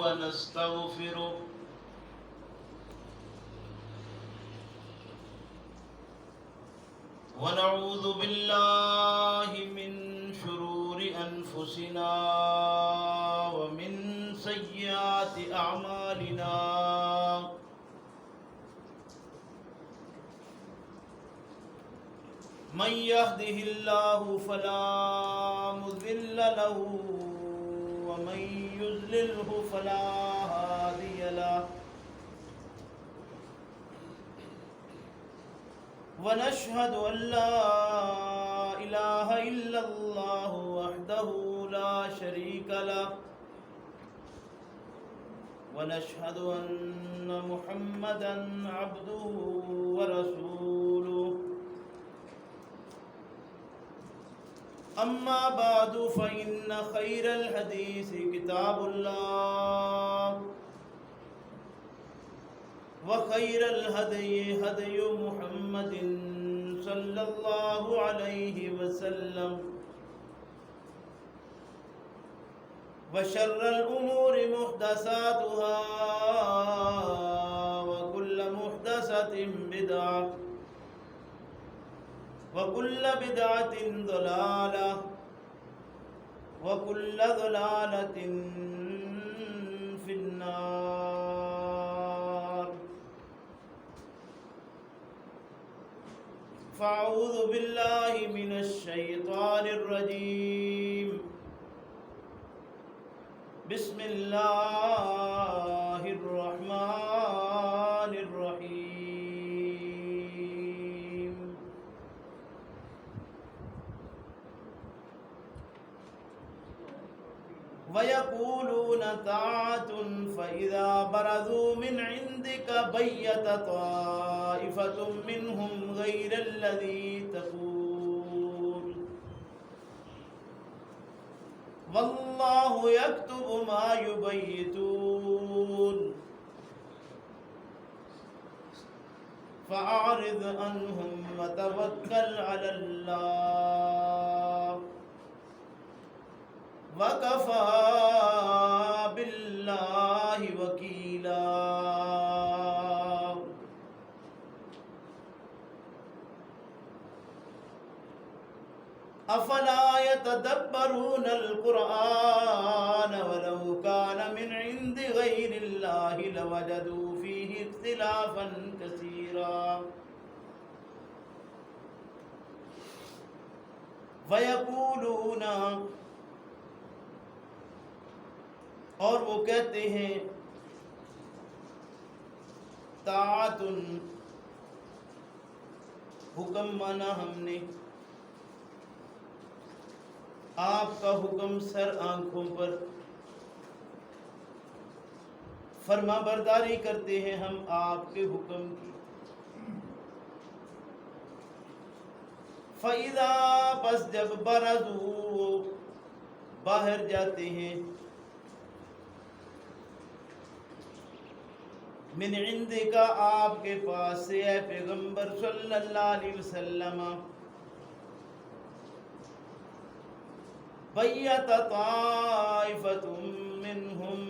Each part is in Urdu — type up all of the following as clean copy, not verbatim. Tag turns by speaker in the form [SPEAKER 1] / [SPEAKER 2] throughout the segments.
[SPEAKER 1] ونستغفره ونعوذ بالله من شرور أنفسنا ومن سيئات أعمالنا من يهده الله فلا مضل له ومن يضلله فلا هادي له ونشهد أن لا إله إلا الله وحده لا شريك له ونشهد أن محمدًا عبده ورسوله أما بعد فإن خير الحديث كتاب الله وخير الهدي هدي محمد صلى الله عليه وسلم وشر الأمور محدثاتها وكل محدثة بدعة وكل بدعة ضلالة وكل ضلالة في النار فأعوذ بالله من الشيطان الرجيم بسم الله الرحمن الرحيم ويقولون طاعة فإذا برزوا من عندك بيت طائفة منهم غير الذي تقول والله يكتب ما يبيتون فأعرض عنهم وتوكل على الله وَكَفَى بِاللَّهِ وَكِيلًا أَفَلَا يَتَدَبَّرُونَ الْقُرْآنَ وَلَوْ كَانَ مِنْ عِنْدِ غَيْرِ اللَّهِ لَوَجَدُوا فِيهِ اخْتِلَافًا كَثِيرًا وَيَقُولُونَ اور وہ کہتے ہیں طاعت حکم مانا ہم نے آپ کا حکم سر آنکھوں پر فرما برداری کرتے ہیں ہم آپ کے حکم کی فَإِذَا پس جب برزو باہر جاتے ہیں من عندک آپ کے پاس سے اے پیغمبر صلی اللہ علیہ وسلم بیت طائفۃ منہم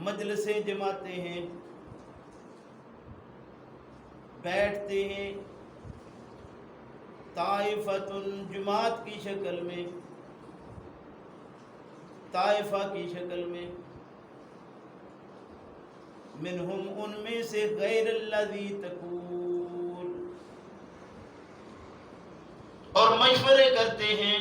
[SPEAKER 1] مجلسیں جماتے ہیں بیٹھتے ہیں طائفۃ جماعت کی شکل میں طائفہ کی شکل میں منہم ان میں سے غیر الذی تقول اور مشورے کرتے ہیں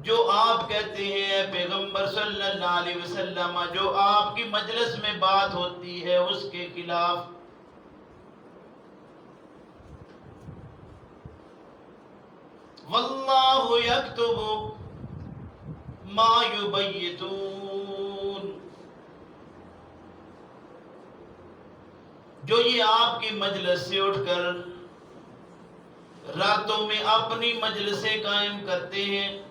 [SPEAKER 1] جو آپ کہتے ہیں اے پیغمبر صلی اللہ علیہ وسلم جو آپ کی مجلس میں بات ہوتی ہے اس کے خلاف واللہ یکتب ما یبیتون جو یہ آپ کی مجلس سے اٹھ کر راتوں میں اپنی مجلسیں قائم کرتے ہیں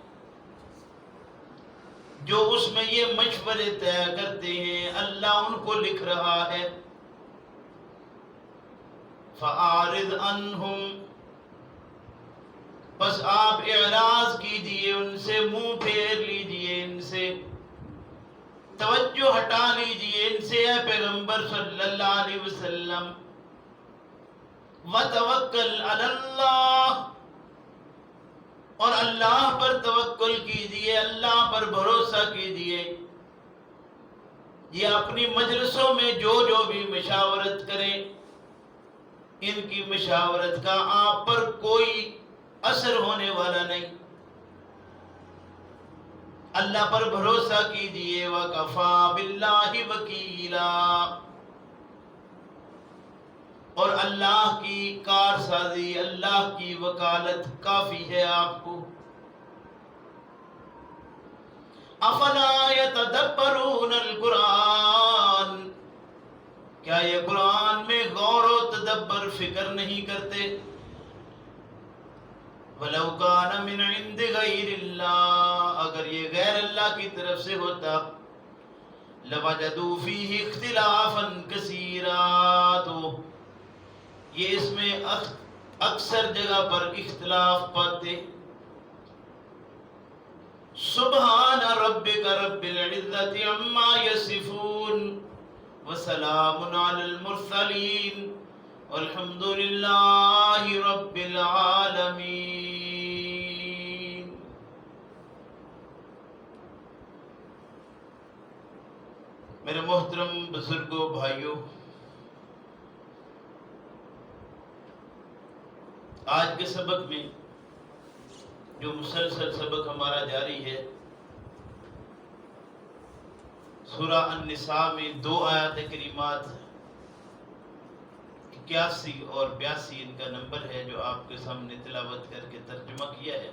[SPEAKER 1] جو اس میں یہ مشورے طے کرتے ہیں اللہ ان کو لکھ رہا ہے فَأَعْرِضْ عَنْهُمْ بس آپ اعراض کیجئے ان سے، منہ پھیر لیجئے ان سے، توجہ ہٹا لیجئے ان سے، اے پیغمبر صلی اللہ علیہ وسلم، وتوکل علی اللہ، اور اللہ پر توکل کیجئے، اللہ پر بھروسہ کیجئے۔ یہ اپنی مجلسوں میں جو بھی مشاورت کریں، ان کی مشاورت کا آپ پر کوئی اثر ہونے والا نہیں۔ اللہ پر بھروسہ کیجئے، وَكَفَى بِاللَّهِ وَكِيلًا، اور اللہ کی کارسازی، اللہ کی وکالت کافی ہے آپ کو۔ افلا یتدبرون القرآن، کیا یہ قرآن میں غور و تدبر فکر نہیں کرتے؟ وَلَوْ كَانَ مِنْ عِنْدِ غَيْرِ اللَّهِ، اگر یہ غیر اللہ کی طرف سے ہوتا، لَوَجَدُوا فِيهِ اخْتِلَافًا كَثِيرًا، تو یہ اس میں اکثر جگہ پر اختلاف پاتے۔ سبحان ربک رب العزت عما یصفون وسلام علی المرسلین والحمد للہ رب العالمین۔ میرے محترم بزرگوں، بھائیوں، آج کے سبق میں جو مسلسل سبق ہمارا جاری ہے، سورہ النساء میں 2 آیات کریمات 81 اور 82 ان کا نمبر ہے، جو آپ کے سامنے تلاوت کر کے ترجمہ کیا ہے۔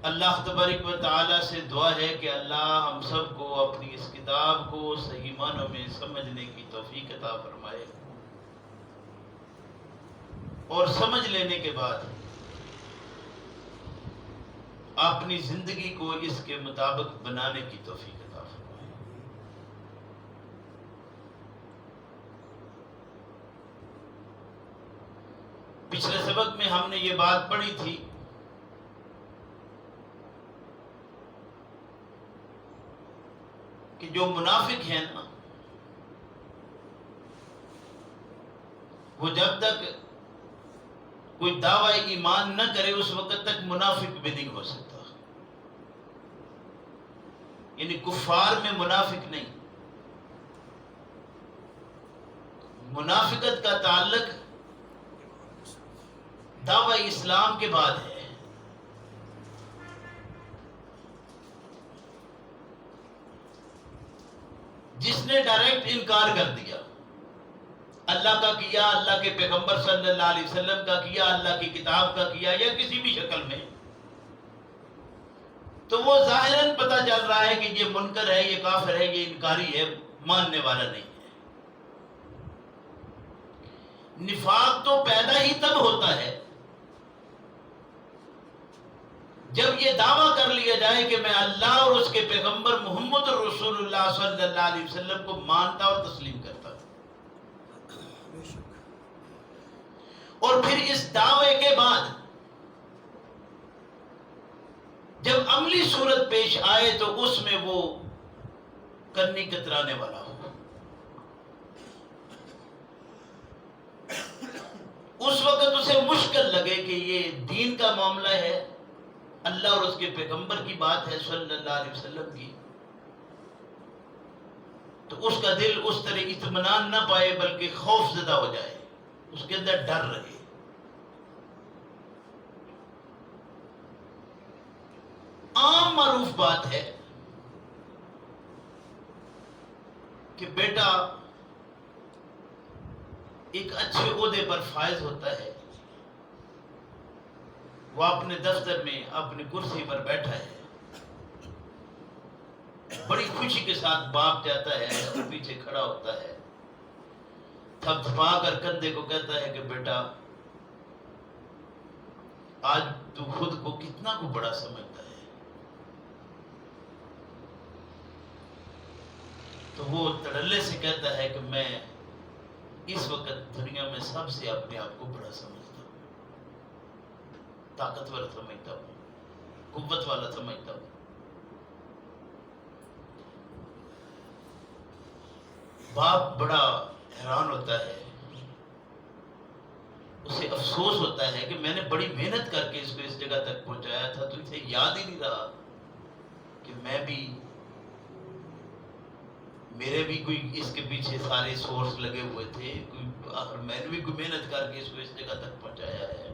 [SPEAKER 1] اللہ تبارک و تعالی سے دعا ہے کہ اللہ ہم سب کو اپنی اس کتاب کو صحیح معنوں میں سمجھنے کی توفیق عطا فرمائے، اور سمجھ لینے کے بعد اپنی زندگی کو اس کے مطابق بنانے کی توفیق عطا فرمائے۔ پچھلے سبق میں ہم نے یہ بات پڑھی تھی کہ جو منافق ہیں نا، وہ جب تک کوئی دعوی ایمان نہ کرے اس وقت تک منافق بھی نہیں ہو سکتا، یعنی کفار میں منافق نہیں۔ منافقت کا تعلق دعوی اسلام کے بعد ہے۔ جس نے ڈائریکٹ انکار کر دیا، اللہ کا کیا، اللہ کے پیغمبر صلی اللہ علیہ وسلم کا کیا، اللہ کی کتاب کا کیا، یا کسی بھی شکل میں، تو وہ ظاہراً پتہ چل رہا ہے کہ یہ منکر ہے، یہ کافر ہے، یہ انکاری ہے، ماننے والا نہیں ہے۔ نفاق تو پیدا ہی تب ہوتا ہے جب یہ دعویٰ کر لیا جائے کہ میں اللہ اور اس کے پیغمبر محمد رسول اللہ صلی اللہ علیہ وسلم کو مانتا اور تسلیم کرتا، اور پھر اس دعوے کے بعد جب عملی صورت پیش آئے تو اس میں وہ کنی کترانے والا ہو، اس وقت اسے مشکل لگے کہ یہ دین کا معاملہ ہے، اللہ اور اس کے پیغمبر کی بات ہے صلی اللہ علیہ وسلم کی، تو اس کا دل اس طرح اطمینان نہ پائے بلکہ خوف زدہ ہو جائے، اس کے اندر ڈر رہے۔ عام معروف بات ہے کہ بیٹا ایک اچھے عہدے پر فائز ہوتا ہے، وہ اپنے دفتر میں اپنی کرسی پر بیٹھا ہے، بڑی خوشی کے ساتھ باپ جاتا ہے اور پیچھے کھڑا ہوتا ہے، تھپ تھپا کر کندھے کو کہتا ہے کہ بیٹا آج تو خود کو کتنا کو بڑا سمجھتا ہے۔ تو وہ تڑلے سے کہتا ہے کہ میں اس وقت دنیا میں سب سے اپنے آپ کو بڑا سمجھتا ہوں۔ طاقتور سمجھتا ہوں، قوت والا سمجھتا ہوں۔ باپ بڑا حیران ہوتا ہے، اسے افسوس ہوتا ہے کہ میں نے بڑی محنت کر کے اس کو اس جگہ تک پہنچایا تھا، تو اسے یاد ہی نہیں رہا کہ میرے بھی کوئی اس کے پیچھے سارے سورس لگے ہوئے تھے، آخر میں نے بھی کوئی محنت کر کے اس کو اس جگہ تک پہنچایا ہے،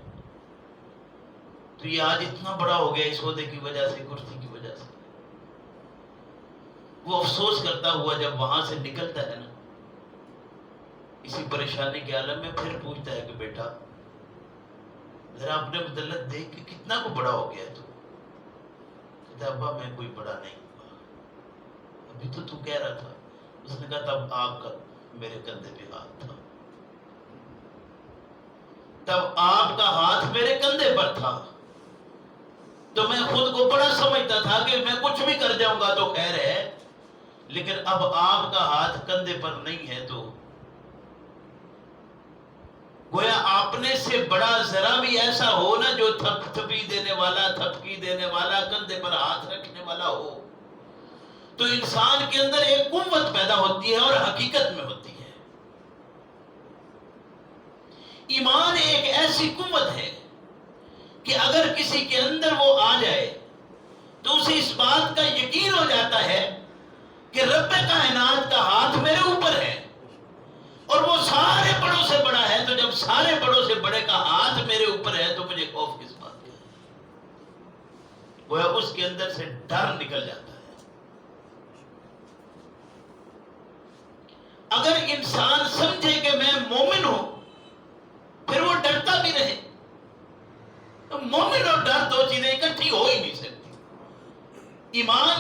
[SPEAKER 1] تو یہ آج اتنا بڑا ہو گیا اس عہدے کی وجہ سے، کرسی کی وجہ سے۔ وہ افسوس کرتا ہوا جب وہاں سے نکلتا ہے نا، اسی پریشانی کے عالم میں پھر پوچھتا ہے کہ بیٹا ذرا اپنے متعلق دیکھ کہ کتنا کو بڑا ہو گیا تو کہتا ہے ابا میں کوئی بڑا نہیں ہوا، ابھی تو کہہ رہا تھا۔ اس نے کہا تب آپ کا میرے کندھے پہ ہاتھ تھا، تب آپ کا ہاتھ میرے کندھے پر تھا، تو میں خود کو بڑا سمجھتا تھا کہ میں کچھ بھی کر جاؤں گا تو خیر ہے، لیکن اب آپ کا ہاتھ کندھے پر نہیں ہے تو گویا اپنے سے بڑا ذرا بھی ایسا ہو نا جو تھپکی دینے والا کندھے پر ہاتھ رکھنے والا ہو، تو انسان کے اندر ایک قوت پیدا ہوتی ہے اور حقیقت میں ہوتی ہے۔ ایمان ایک ایسی قوت ہے کہ اگر کسی کے اندر وہ آ جائے تو اسے اس بات کا یقین ہو جاتا ہے کہ رب کائنات کا ہاتھ میرے اوپر ہے اور وہ سارے بڑوں سے بڑا ہے، تو جب سارے بڑوں سے بڑے کا ہاتھ میرے اوپر ہے تو مجھے خوف کس بات کا ہے؟ گویا اس کے اندر سے ڈر نکل جاتا ہے۔ اگر انسان سمجھے کہ میں مومن ہوں پھر وہ ڈرتا بھی رہے، تو مومن اور ڈر دو چیزیں اکٹھی ہو ہی نہیں سکتی۔ ایمان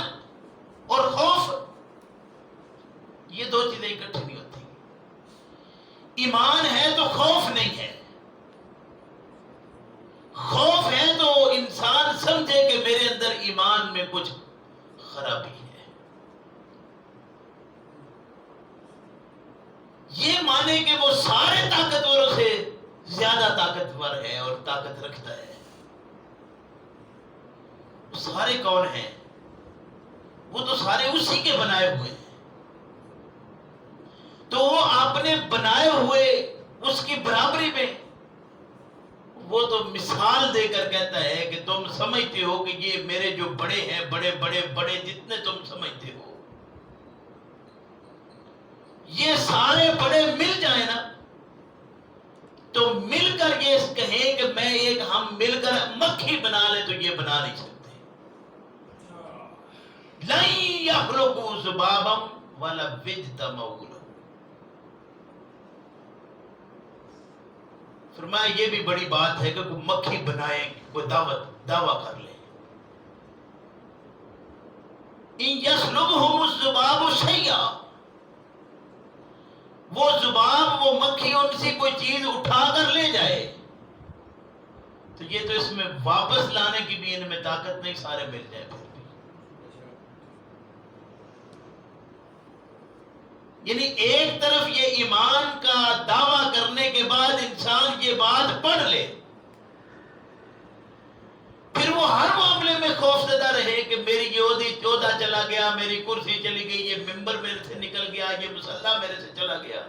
[SPEAKER 1] اور خوف یہ دو چیزیں اکٹھی نہیں ہوتی۔ ایمان ہے تو خوف نہیں ہے، خوف ہے تو انسان سمجھے کہ میرے اندر ایمان میں کچھ خرابی ہے، یہ مانے کہ وہ سارے طاقتوروں سے زیادہ طاقتور ہے اور طاقت رکھتا ہے۔ سارے کون ہیں؟ وہ تو سارے اسی کے بنائے ہوئے ہیں، تو وہ اپنے بنائے ہوئے اس کی برابری میں وہ تو مثال دے کر کہتا ہے کہ تم سمجھتے ہو کہ یہ میرے جو بڑے ہیں، بڑے بڑے بڑے جتنے تم سمجھتے ہو، یہ سارے بڑے مل جائیں نا تو مل کر یہ کہیں کہ میں ایک ہم مل کر مکھی بنا لے تو یہ بنا نہیں سکتے۔ لَن يَخْلُقُوا ذُبَابًا وَلَوِ اجْتَمَعُوا لَهُ۔ فرمایا یہ بھی بڑی بات ہے کہ کوئی مکھی بنائے، کوئی دعویٰ کر لے۔ إِن يَسْلُبْهُمُ الذُّبَابُ شَيْئًا، وہ ذباب، وہ مکھی ان سے کوئی چیز اٹھا کر لے جائے تو یہ تو اس میں واپس لانے کی بھی ان میں طاقت نہیں، سارے مل جائے پھر بھی۔ یعنی ایک طرف یہ ایمان کا دعویٰ کرنے کے بعد انسان یہ بات پڑھ لے، پھر وہ ہر معاملے میں خوف زدہ رہے کہ میری یہ عہدہ چلا گیا، میری کرسی چلی گئی، یہ ممبر میرے سے نکل گیا، یہ مصلی میرے سے چلا گیا،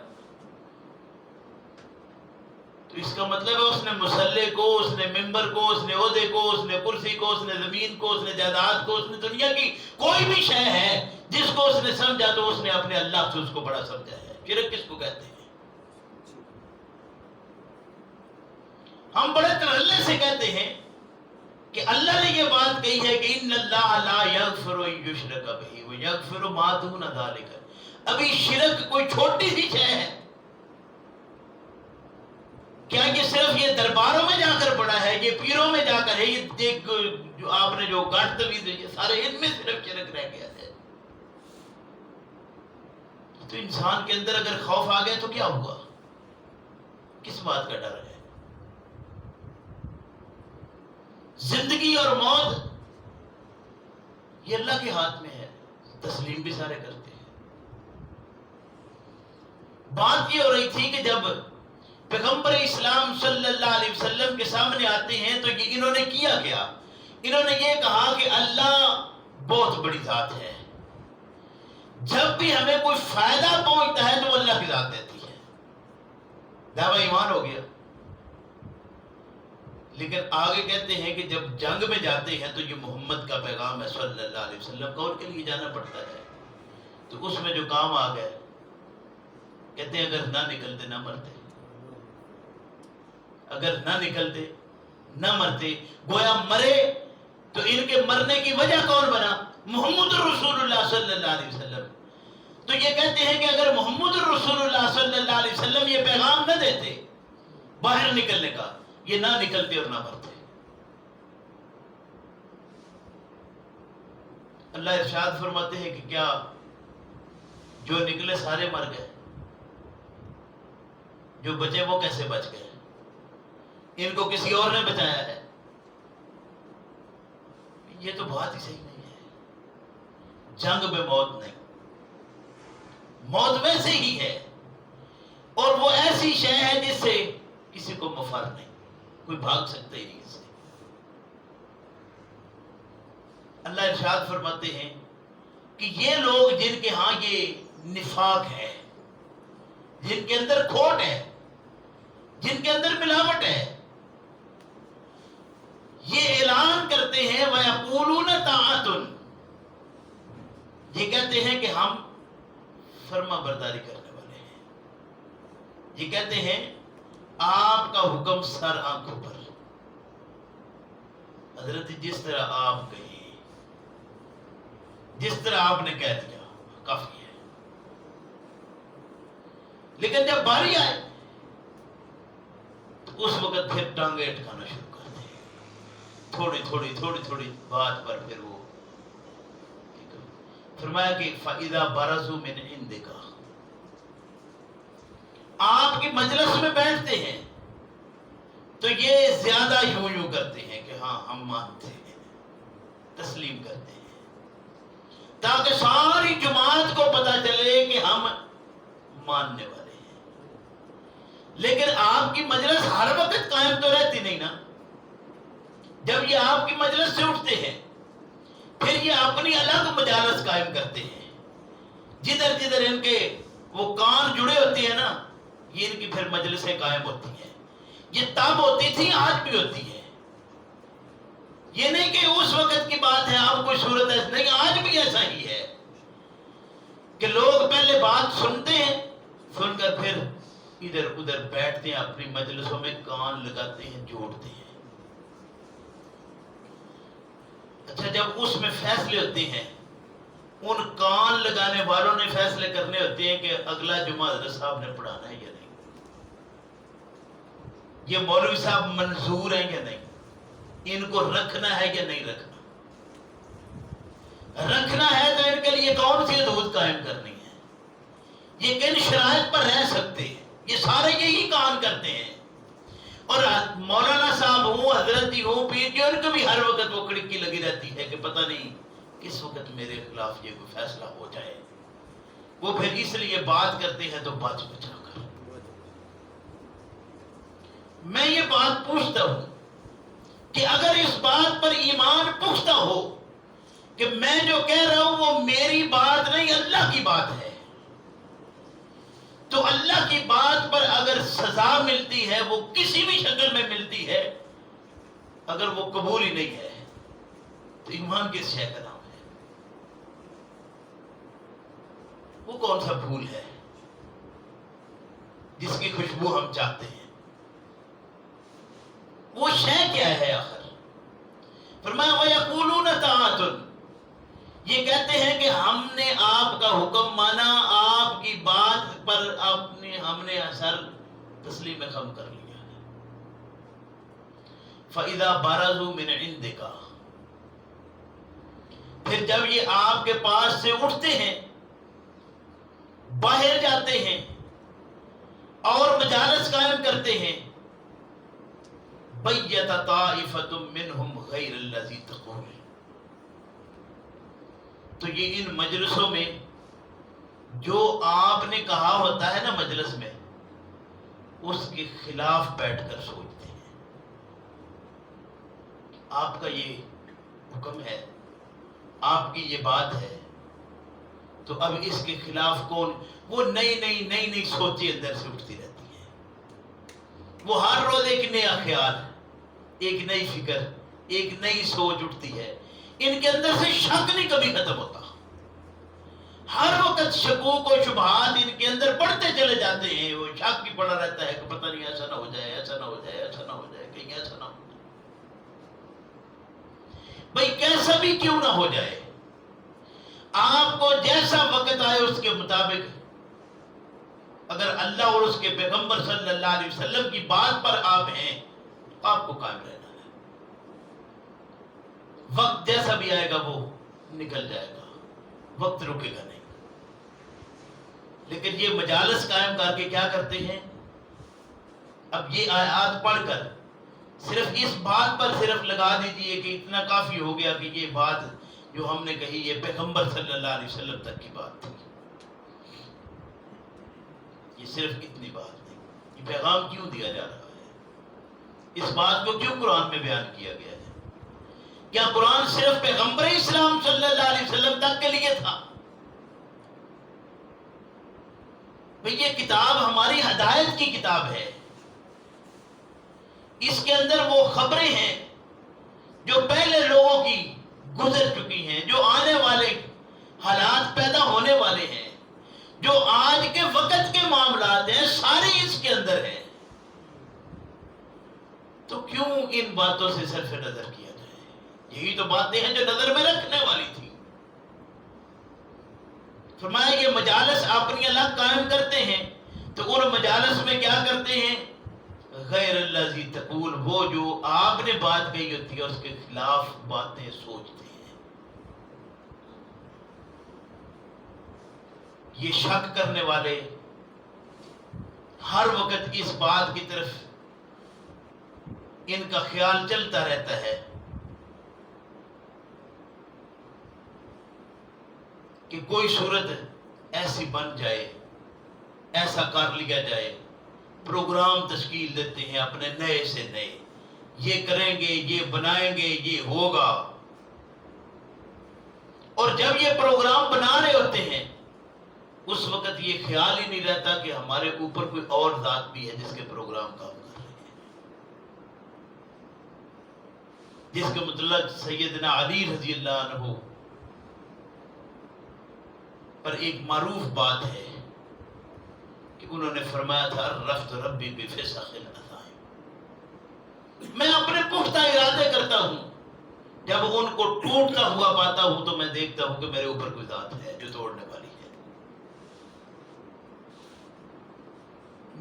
[SPEAKER 1] تو اس کا مطلب ہے اس نے مصلی کو، اس نے ممبر کو، اس نے عہدے کو، اس نے کرسی کو، اس نے زمین کو، اس نے جائیداد کو، اس نے دنیا کی کوئی بھی شے ہے جس کو اس نے سمجھا تو اس نے اپنے اللہ سے اس کو بڑا سمجھا ہے۔ شرک کس کو کہتے ہیں؟ ہم بڑے ترلے سے کہتے ہیں کہ اللہ نے یہ بات کہی ہے کہ ان اللہ لا یغفر ان یشرک بہ ویغفر ما دون ذلک۔ ابھی شرک کوئی چھوٹی سی شے ہے، کیا یہ صرف یہ درباروں میں جا کر پڑا ہے، یہ پیروں میں جا کر ہے، یہ جو آپ نے جو گاٹ تویز، یہ سارے ان میں صرف شرک رہ گیا ہے؟ تو انسان کے اندر اگر خوف آ گیا تو کیا ہوا؟ کس بات کا ڈر ہے؟ زندگی اور موت یہ اللہ کے ہاتھ میں ہے، تسلیم بھی سارے کرتے ہیں۔ بات یہ ہو رہی تھی کہ جب پیغمبر اسلام صلی اللہ علیہ وسلم کے سامنے آتے ہیں تو یہ انہوں انہوں نے کیا کیا؟ انہوں نے یہ کہا کہ اللہ بہت بڑی ذات ہے، جب بھی ہمیں کوئی فائدہ پہنچتا ہے تو وہ اللہ کی ذات دیتی ہے، دعویٰ ایمان ہو گیا۔ لیکن آگے کہتے ہیں کہ جب جنگ میں جاتے ہیں تو یہ محمد کا پیغام ہے صلی اللہ علیہ وسلم کا، ان کے لیے جانا پڑتا ہے، تو اس میں جو کام آ گئے، کہتے ہیں اگر نہ نکلتے نہ مرتے، اگر نہ نکلتے نہ مرتے، گویا مرے تو ان کے مرنے کی وجہ کون بنا؟ محمد رسول اللہ صلی اللہ علیہ وسلم۔ تو یہ کہتے ہیں کہ اگر محمد رسول اللہ صلی اللہ علیہ وسلم یہ پیغام نہ دیتے باہر نکلنے کا، یہ نہ نکلتے اور نہ مرتے۔ اللہ ارشاد فرماتے ہیں کہ کیا جو نکلے سارے مر گئے؟ جو بچے وہ کیسے بچ گئے؟ ان کو کسی اور نے بچایا ہے؟ یہ تو بات ہی صحیح نہیں ہے۔ جنگ میں موت نہیں، موت ویسے ہی ہے، اور وہ ایسی شے ہے جس سے کسی کو مفر نہیں، کوئی بھاگ سکتا ہی نہیں اس سے۔ اللہ ارشاد فرماتے ہیں کہ یہ لوگ جن کے ہاں یہ نفاق ہے، جن کے اندر کھوٹ ہے، جن کے اندر ملاوٹ ہے، یہ اعلان کرتے ہیں وَيَقُولُونَ طَاعَةٌ، یہ کہتے ہیں کہ ہم فرما برداری کرنے والے ہیں، یہ کہتے ہیں آپ کا حکم سر آنکھوں پر، حضرت جس طرح آپ کہیں، جس طرح آپ نے کہہ دیا کافی ہے۔ لیکن جب باری آئے تو اس وقت پھر ٹانگیں اٹکانا شروع کرتے ہیں، تھوڑی تھوڑی بات پر پھر وہ فرمایا کہ فَإِذَا بَرَزُوا مِنْ عِنْدِكَ، آپ کی مجلس میں بیٹھتے ہیں تو یہ زیادہ یوں کرتے ہیں کہ ہاں ہم مانتے ہیں، تسلیم کرتے ہیں، تاکہ ساری جماعت کو پتہ چلے کہ ہم ماننے والے ہیں۔ لیکن آپ کی مجلس ہر وقت قائم تو رہتی نہیں نا۔ جب یہ آپ کی مجلس سے اٹھتے ہیں پھر یہ اپنی الگ مجالس قائم کرتے ہیں، جدھر جدھر ان کے وہ کان جڑے ہوتے ہیں نا، یہ ان کی پھر مجلسیں قائم ہوتی ہیں۔ یہ تب ہوتی تھی، آج بھی ہوتی ہے۔ یہ نہیں کہ اس وقت کی بات ہے، آپ کوئی صورت ایسا نہیں، آج بھی ایسا ہی ہے کہ لوگ پہلے بات سنتے ہیں، سن کر پھر ادھر ادھر بیٹھتے ہیں، اپنی مجلسوں میں کان لگاتے ہیں، جوڑتے ہیں۔ اچھا، جب اس میں فیصلے ہوتے ہیں، ان کان لگانے والوں نے فیصلے کرنے ہوتے ہیں کہ اگلا جمعہ حضرت صاحب نے پڑھانا ہے یا نہیں، یہ مولوی صاحب منظور ہیں یا نہیں، ان کو رکھنا ہے یا نہیں رکھنا۔ رکھنا ہے تو ان کے لیے کون سی حدود قائم کرنی ہے، یہ کن شرائط پر رہ سکتے ہیں، یہ سارے یہی کام کرتے ہیں۔ اور مولانا صاحب ہوں، حضرت جی ہوں، پیر جی، ان کو بھی ہر وقت وہ کڑکی لگی رہتی ہے کہ پتہ نہیں کس وقت میرے خلاف یہ کوئی فیصلہ ہو جائے۔ وہ پھر اس لیے بات کرتے ہیں تو بچا کر۔ میں یہ بات پوچھتا ہوں کہ اگر اس بات پر ایمان پختہ ہو کہ میں جو کہہ رہا ہوں وہ میری بات نہیں، اللہ کی بات ہے، تو اللہ کی بات پر اگر سزا ملتی ہے، وہ کسی بھی شکل میں ملتی ہے، اگر وہ قبول ہی نہیں ہے تو ایمان کس شے کا نام ہے؟ وہ کون سا پھول ہے جس کی خوشبو ہم چاہتے ہیں؟ وہ شے کیا ہے آخر؟ فرمایا وَيَقُولُونَ طَاعَةٌ، یہ کہتے ہیں کہ ہم نے آپ کا حکم مانا، آپ کی بات پر ہم نے سر تسلیم خم کر لیا۔ فَإِذَا بَرَزُوا مِنْ عِنْدِكَ، پھر جب یہ آپ کے پاس سے اٹھتے ہیں، باہر جاتے ہیں اور مجالس قائم کرتے ہیں، بَيَّتَ طَائِفَةٌ مِّنْهُمْ غَيْرَ الَّذِي تَقُولُ، تو یہ ان مجلسوں میں جو آپ نے کہا ہوتا ہے نا مجلس میں، اس کے خلاف بیٹھ کر سوچتے ہیں۔ آپ کا یہ حکم ہے، آپ کی یہ بات ہے، تو اب اس کے خلاف کون؟ وہ نئی سوچیں اندر سے اٹھتی رہتی ہیں، وہ ہر روز ایک نیا خیال، ایک نئی فکر، ایک نئی سوچ اٹھتی ہے، ان کے اندر سے شک نہیں کبھی ختم ہوتا، ہر وقت شکوک و شبہات ان کے اندر بڑھتے چلے جاتے ہیں، وہ شک بھی پڑا رہتا ہے کہ پتہ نہیں ایسا نہ ہو جائے، ایسا نہ ہو جائے، ایسا نہ ہو جائے، کہیں ایسا نہ ہو جائے۔ بھئی کیسا بھی کیوں نہ ہو جائے، آپ کو جیسا وقت آئے اس کے مطابق اگر اللہ اور اس کے پیغمبر صلی اللہ علیہ وسلم کی بات پر آپ ہیں، آپ کو قائم رہنا ہے۔ وقت جیسا بھی آئے گا وہ نکل جائے گا، وقت رکے گا نہیں۔ لیکن یہ مجالس قائم کر کے کیا کرتے ہیں؟ اب یہ آیات پڑھ کر صرف اس بات پر صرف لگا دیجئے کہ اتنا کافی ہو گیا کہ یہ بات جو ہم نے کہی یہ پیغمبر صلی اللہ علیہ وسلم تک کی بات تھی، یہ صرف اتنی بات نہیں۔ یہ پیغام کیوں دیا جا رہا ہے؟ اس بات کو کیوں قرآن میں بیان کیا گیا ہے؟ کیا قرآن صرف پیغمبر اسلام صلی اللہ علیہ وسلم تک کے لیے تھا؟ بھئی یہ کتاب ہماری ہدایت کی کتاب ہے، اس کے اندر وہ خبریں ہیں جو پہلے لوگوں کی گزر چکی ہیں، جو آنے والے حالات پیدا ہونے والے ہیں، جو آج کے وقت کے معاملات ہیں، سارے اس کے اندر ہیں۔ تو کیوں ان باتوں سے صرف نظر کیا جائے؟ یہی تو باتیں ہیں جو نظر میں رکھنے والی تھی۔ فرمایا یہ مجالس اپنی الگ قائم کرتے ہیں، تو ان مجالس میں کیا کرتے ہیں؟ غیر الذی تقول، وہ جو آپ نے بات کہی ہوتی ہے اس کے خلاف باتیں سوچتے ہیں۔ یہ شک کرنے والے ہر وقت اس بات کی طرف ان کا خیال چلتا رہتا ہے کہ کوئی صورت ایسی بن جائے، ایسا کر لیا جائے، پروگرام تشکیل دیتے ہیں اپنے نئے سے نئے، یہ کریں گے، یہ بنائیں گے، یہ ہوگا، اور جب یہ پروگرام بنا رہے ہوتے ہیں اس وقت یہ خیال ہی نہیں رہتا کہ ہمارے اوپر کوئی اور ذات بھی ہے جس کے پروگرام کام کر رہے ہیں، جس کے متعلق سیدنا علی رضی اللہ عنہ پر ایک معروف بات ہے کہ انہوں نے فرمایا تھا رفت ربی بفسخ العزائم، میں اپنے پختہ ارادے کرتا ہوں، جب ان کو ٹوٹتا ہوا پاتا ہوں تو میں دیکھتا ہوں کہ میرے اوپر کوئی ذات ہے جو توڑنے والی ہے۔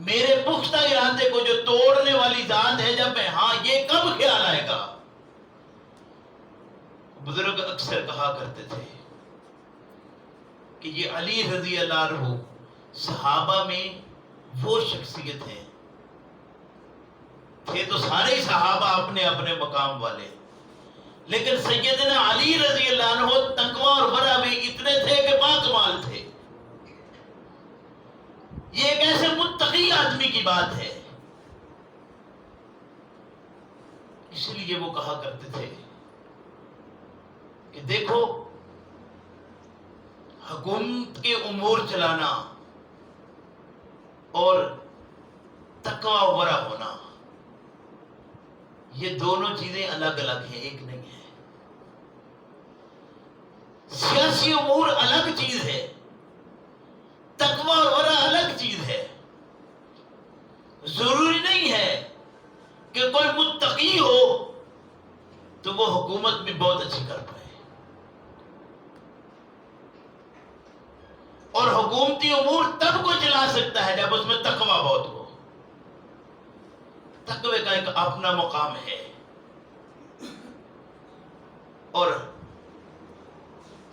[SPEAKER 1] میرے پختہ ارادے کو جو توڑنے والی ذات ہے، جب میں ہاں یہ کب خیال آئے گا؟ بزرگ اکثر کہا کرتے تھے کہ یہ علی رضی اللہ عنہ صحابہ میں وہ شخصیت ہے، تھے تو سارے صحابہ اپنے اپنے مقام والے، لیکن سیدنا علی رضی اللہ عنہ تقویٰ اور ورع میں اتنے تھے کہ باکمال تھے۔ یہ ایک ایسے متقی آدمی کی بات ہے، اس لیے وہ کہا کرتے تھے کہ دیکھو حکومت کے امور چلانا اور تقویٰ و ورع ہونا، یہ دونوں چیزیں الگ الگ ہیں، ایک نہیں ہے۔ سیاسی امور الگ چیز ہے، تقویٰ اور ورع الگ چیز ہے۔ ضروری نہیں ہے کہ کوئی متقی ہو تو وہ حکومت بھی بہت اچھی کر پائے، اور حکومتی امور تب کو چلا سکتا ہے جب اس میں تقویٰ بہت ہو۔ تقوی کا ایک اپنا مقام ہے، اور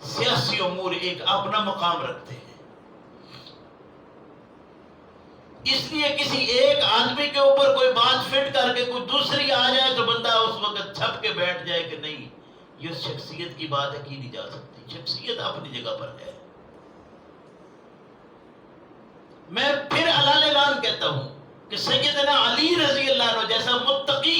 [SPEAKER 1] سیاسی امور ایک اپنا مقام رکھتے ہیں۔ اس لیے کسی ایک آدمی کے اوپر کوئی بات فٹ کر کے کوئی دوسری آ جائے تو بندہ اس وقت چھپ کے بیٹھ جائے کہ نہیں یہ شخصیت کی بات ہے کی نہیں جا سکتی، شخصیت اپنی جگہ پر ہے۔ میں پھر اعلان کہتا ہوں کہ سیدنا علی رضی اللہ عنہ جیسا متقی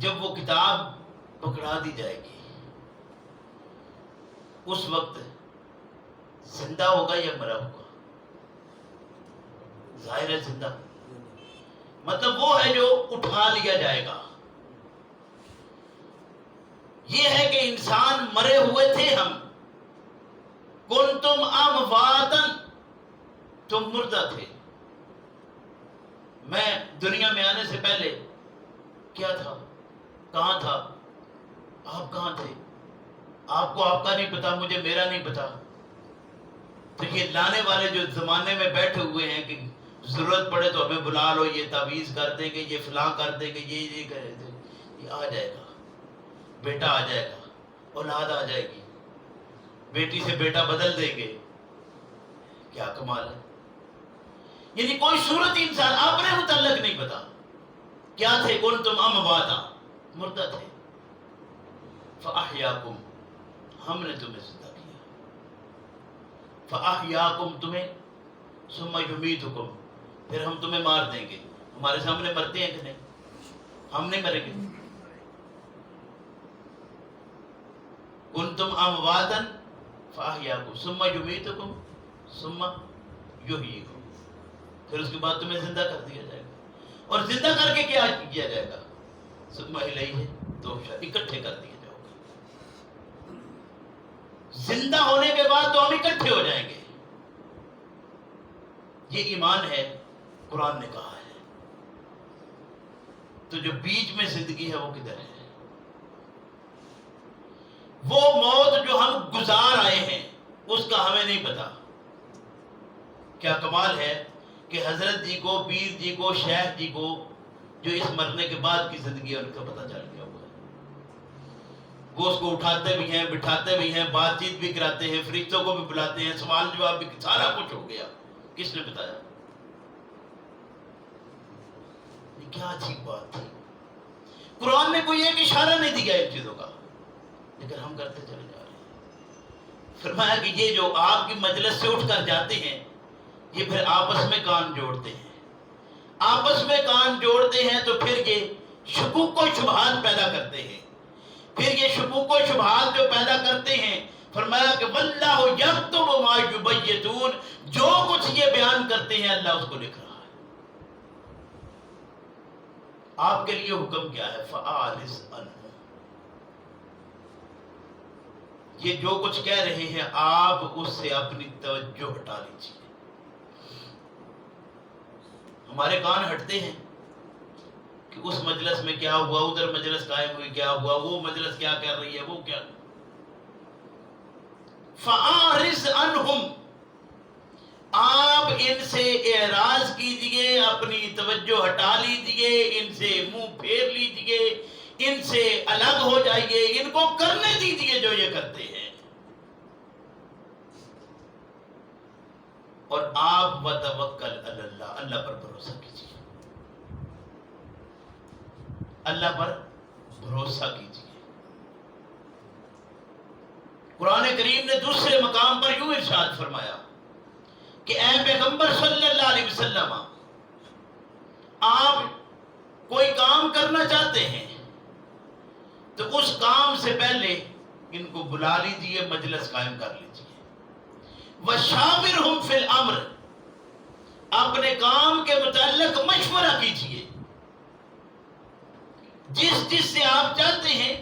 [SPEAKER 1] جب وہ کتاب پکڑا دی جائے گی اس وقت زندہ ہوگا یا مرا ہوگا؟ ظاہر ہے زندہ، مطلب وہ ہے جو اٹھا لیا جائے گا۔ یہ ہے کہ انسان مرے ہوئے تھے ہم، کنتم امواتا، تم مردہ تھے۔ میں دنیا میں آنے سے پہلے کیا تھا، کہاں تھا؟ آپ کہاں تھے؟ آپ کو آپ کا نہیں پتا، مجھے میرا نہیں پتا۔ تو یہ لانے والے جو زمانے میں بیٹھے ہوئے ہیں کہ ضرورت پڑے تو ہمیں بلا لو، یہ تعویذ کر دیں گے، یہ فلاں کر دیں گے، یہ کرے دیں، یہ آ جائے گا، بیٹا آ جائے گا، اولاد آ جائے گی، بیٹی سے بیٹا بدل دیں گے۔ کیا کمال ہے! یعنی کوئی صورت انسان اپنے متعلق نہیں پتا کیا تھے، کنتم امواتا، مردہ تھے، فاحیاکم، ہم نے تمہیں زندہ کیا، فاحیاکم، تمہیں، ثم یمیتکم، پھر ہم تمہیں مار دیں گے۔ ہمارے سامنے مرتے ہیں کہ نہیں؟ ہم نہیں مریں گے۔ کنتم امواتا فاحیاکم ثم یمیتکم ثم یحییکم، پھر اس کے بعد تمہیں زندہ کر دیا جائے گا۔ اور زندہ کر کے کیا کیا جائے گا؟ ثم الیہ تحشرون، اکٹھے کر دیا جاؤ گے۔ زندہ ہونے کے بعد تو ہم اکٹھے ہو جائیں گے۔ یہ ایمان ہے، قرآن نے کہا ہے۔ تو جو بیچ میں زندگی ہے وہ کدھر ہے؟ وہ موت جو ہم گزار آئے ہیں اس کا ہمیں نہیں پتا۔ کیا کمال ہے کہ حضرت جی کو، پیر جی کو، شیخ جی کو جو اس مرنے کے بعد کی زندگی ہے ان کا پتہ چل گیا ہوا ہے۔ وہ اس کو اٹھاتے بھی ہیں، بٹھاتے بھی ہیں، بات چیت بھی کراتے ہیں، فرشتوں کو بھی بلاتے ہیں، سوال جواب بھی، سارا کچھ ہو گیا۔ کس نے بتایا؟ یہ کیا عجیب بات تھی! قرآن نے کوئی ایک اشارہ نہیں دیا ان چیزوں کا، لیکن ہم کرتے چلے جا رہے ہیں۔ فرمایا کہ یہ جو آپ کی مجلس سے اٹھ کر جاتے ہیں یہ پھر آپس میں کان جوڑتے ہیں، آپس میں کان جوڑتے ہیں تو پھر یہ شکوک و شبہات پیدا کرتے ہیں۔ پھر یہ شکوک و شبہات جو پیدا کرتے ہیں، فرمایا کہ واللہ یکتب ما یبیتون، جو کچھ یہ بیان کرتے ہیں اللہ اس کو لکھ رہا ہے۔ آپ کے لیے حکم کیا ہے؟ فَأَعْرِضْ عَنْهُمْ، یہ جو کچھ کہہ رہے ہیں آپ اس سے اپنی توجہ ہٹا لیجیے۔ ہمارے کان ہٹتے ہیں کہ اس مجلس میں کیا ہوا، ادھر مجلس قائم ہوئی کیا ہوا، وہ مجلس کیا کر رہی ہے، وہ کیا۔ فَأَعْرِضْ عَنْهُمْ، آپ ان سے اعراض کیجئے، اپنی توجہ ہٹا لیجئے، ان سے منہ پھیر لیجئے، ان سے الگ ہو جائیے، ان کو کرنے دیجئے جو یہ کرتے ہیں۔ اور آپ وتوکل علی اللہ، اللہ پر بھروسہ کیجئے، اللہ پر بھروسہ کیجئے۔ قرآن کریم نے دوسرے مقام پر یوں ارشاد فرمایا کہ اے پیغمبر صلی اللہ علیہ وسلم، آپ کوئی کام کرنا چاہتے ہیں تو اس کام سے پہلے ان کو بلا لیجئے، مجلس قائم کر لیجئے۔ وَشَاوِرْهُمْ فِي الْأَمْرِ، اپنے کام کے متعلق مشورہ کیجئے، جس سے آپ چاہتے ہیں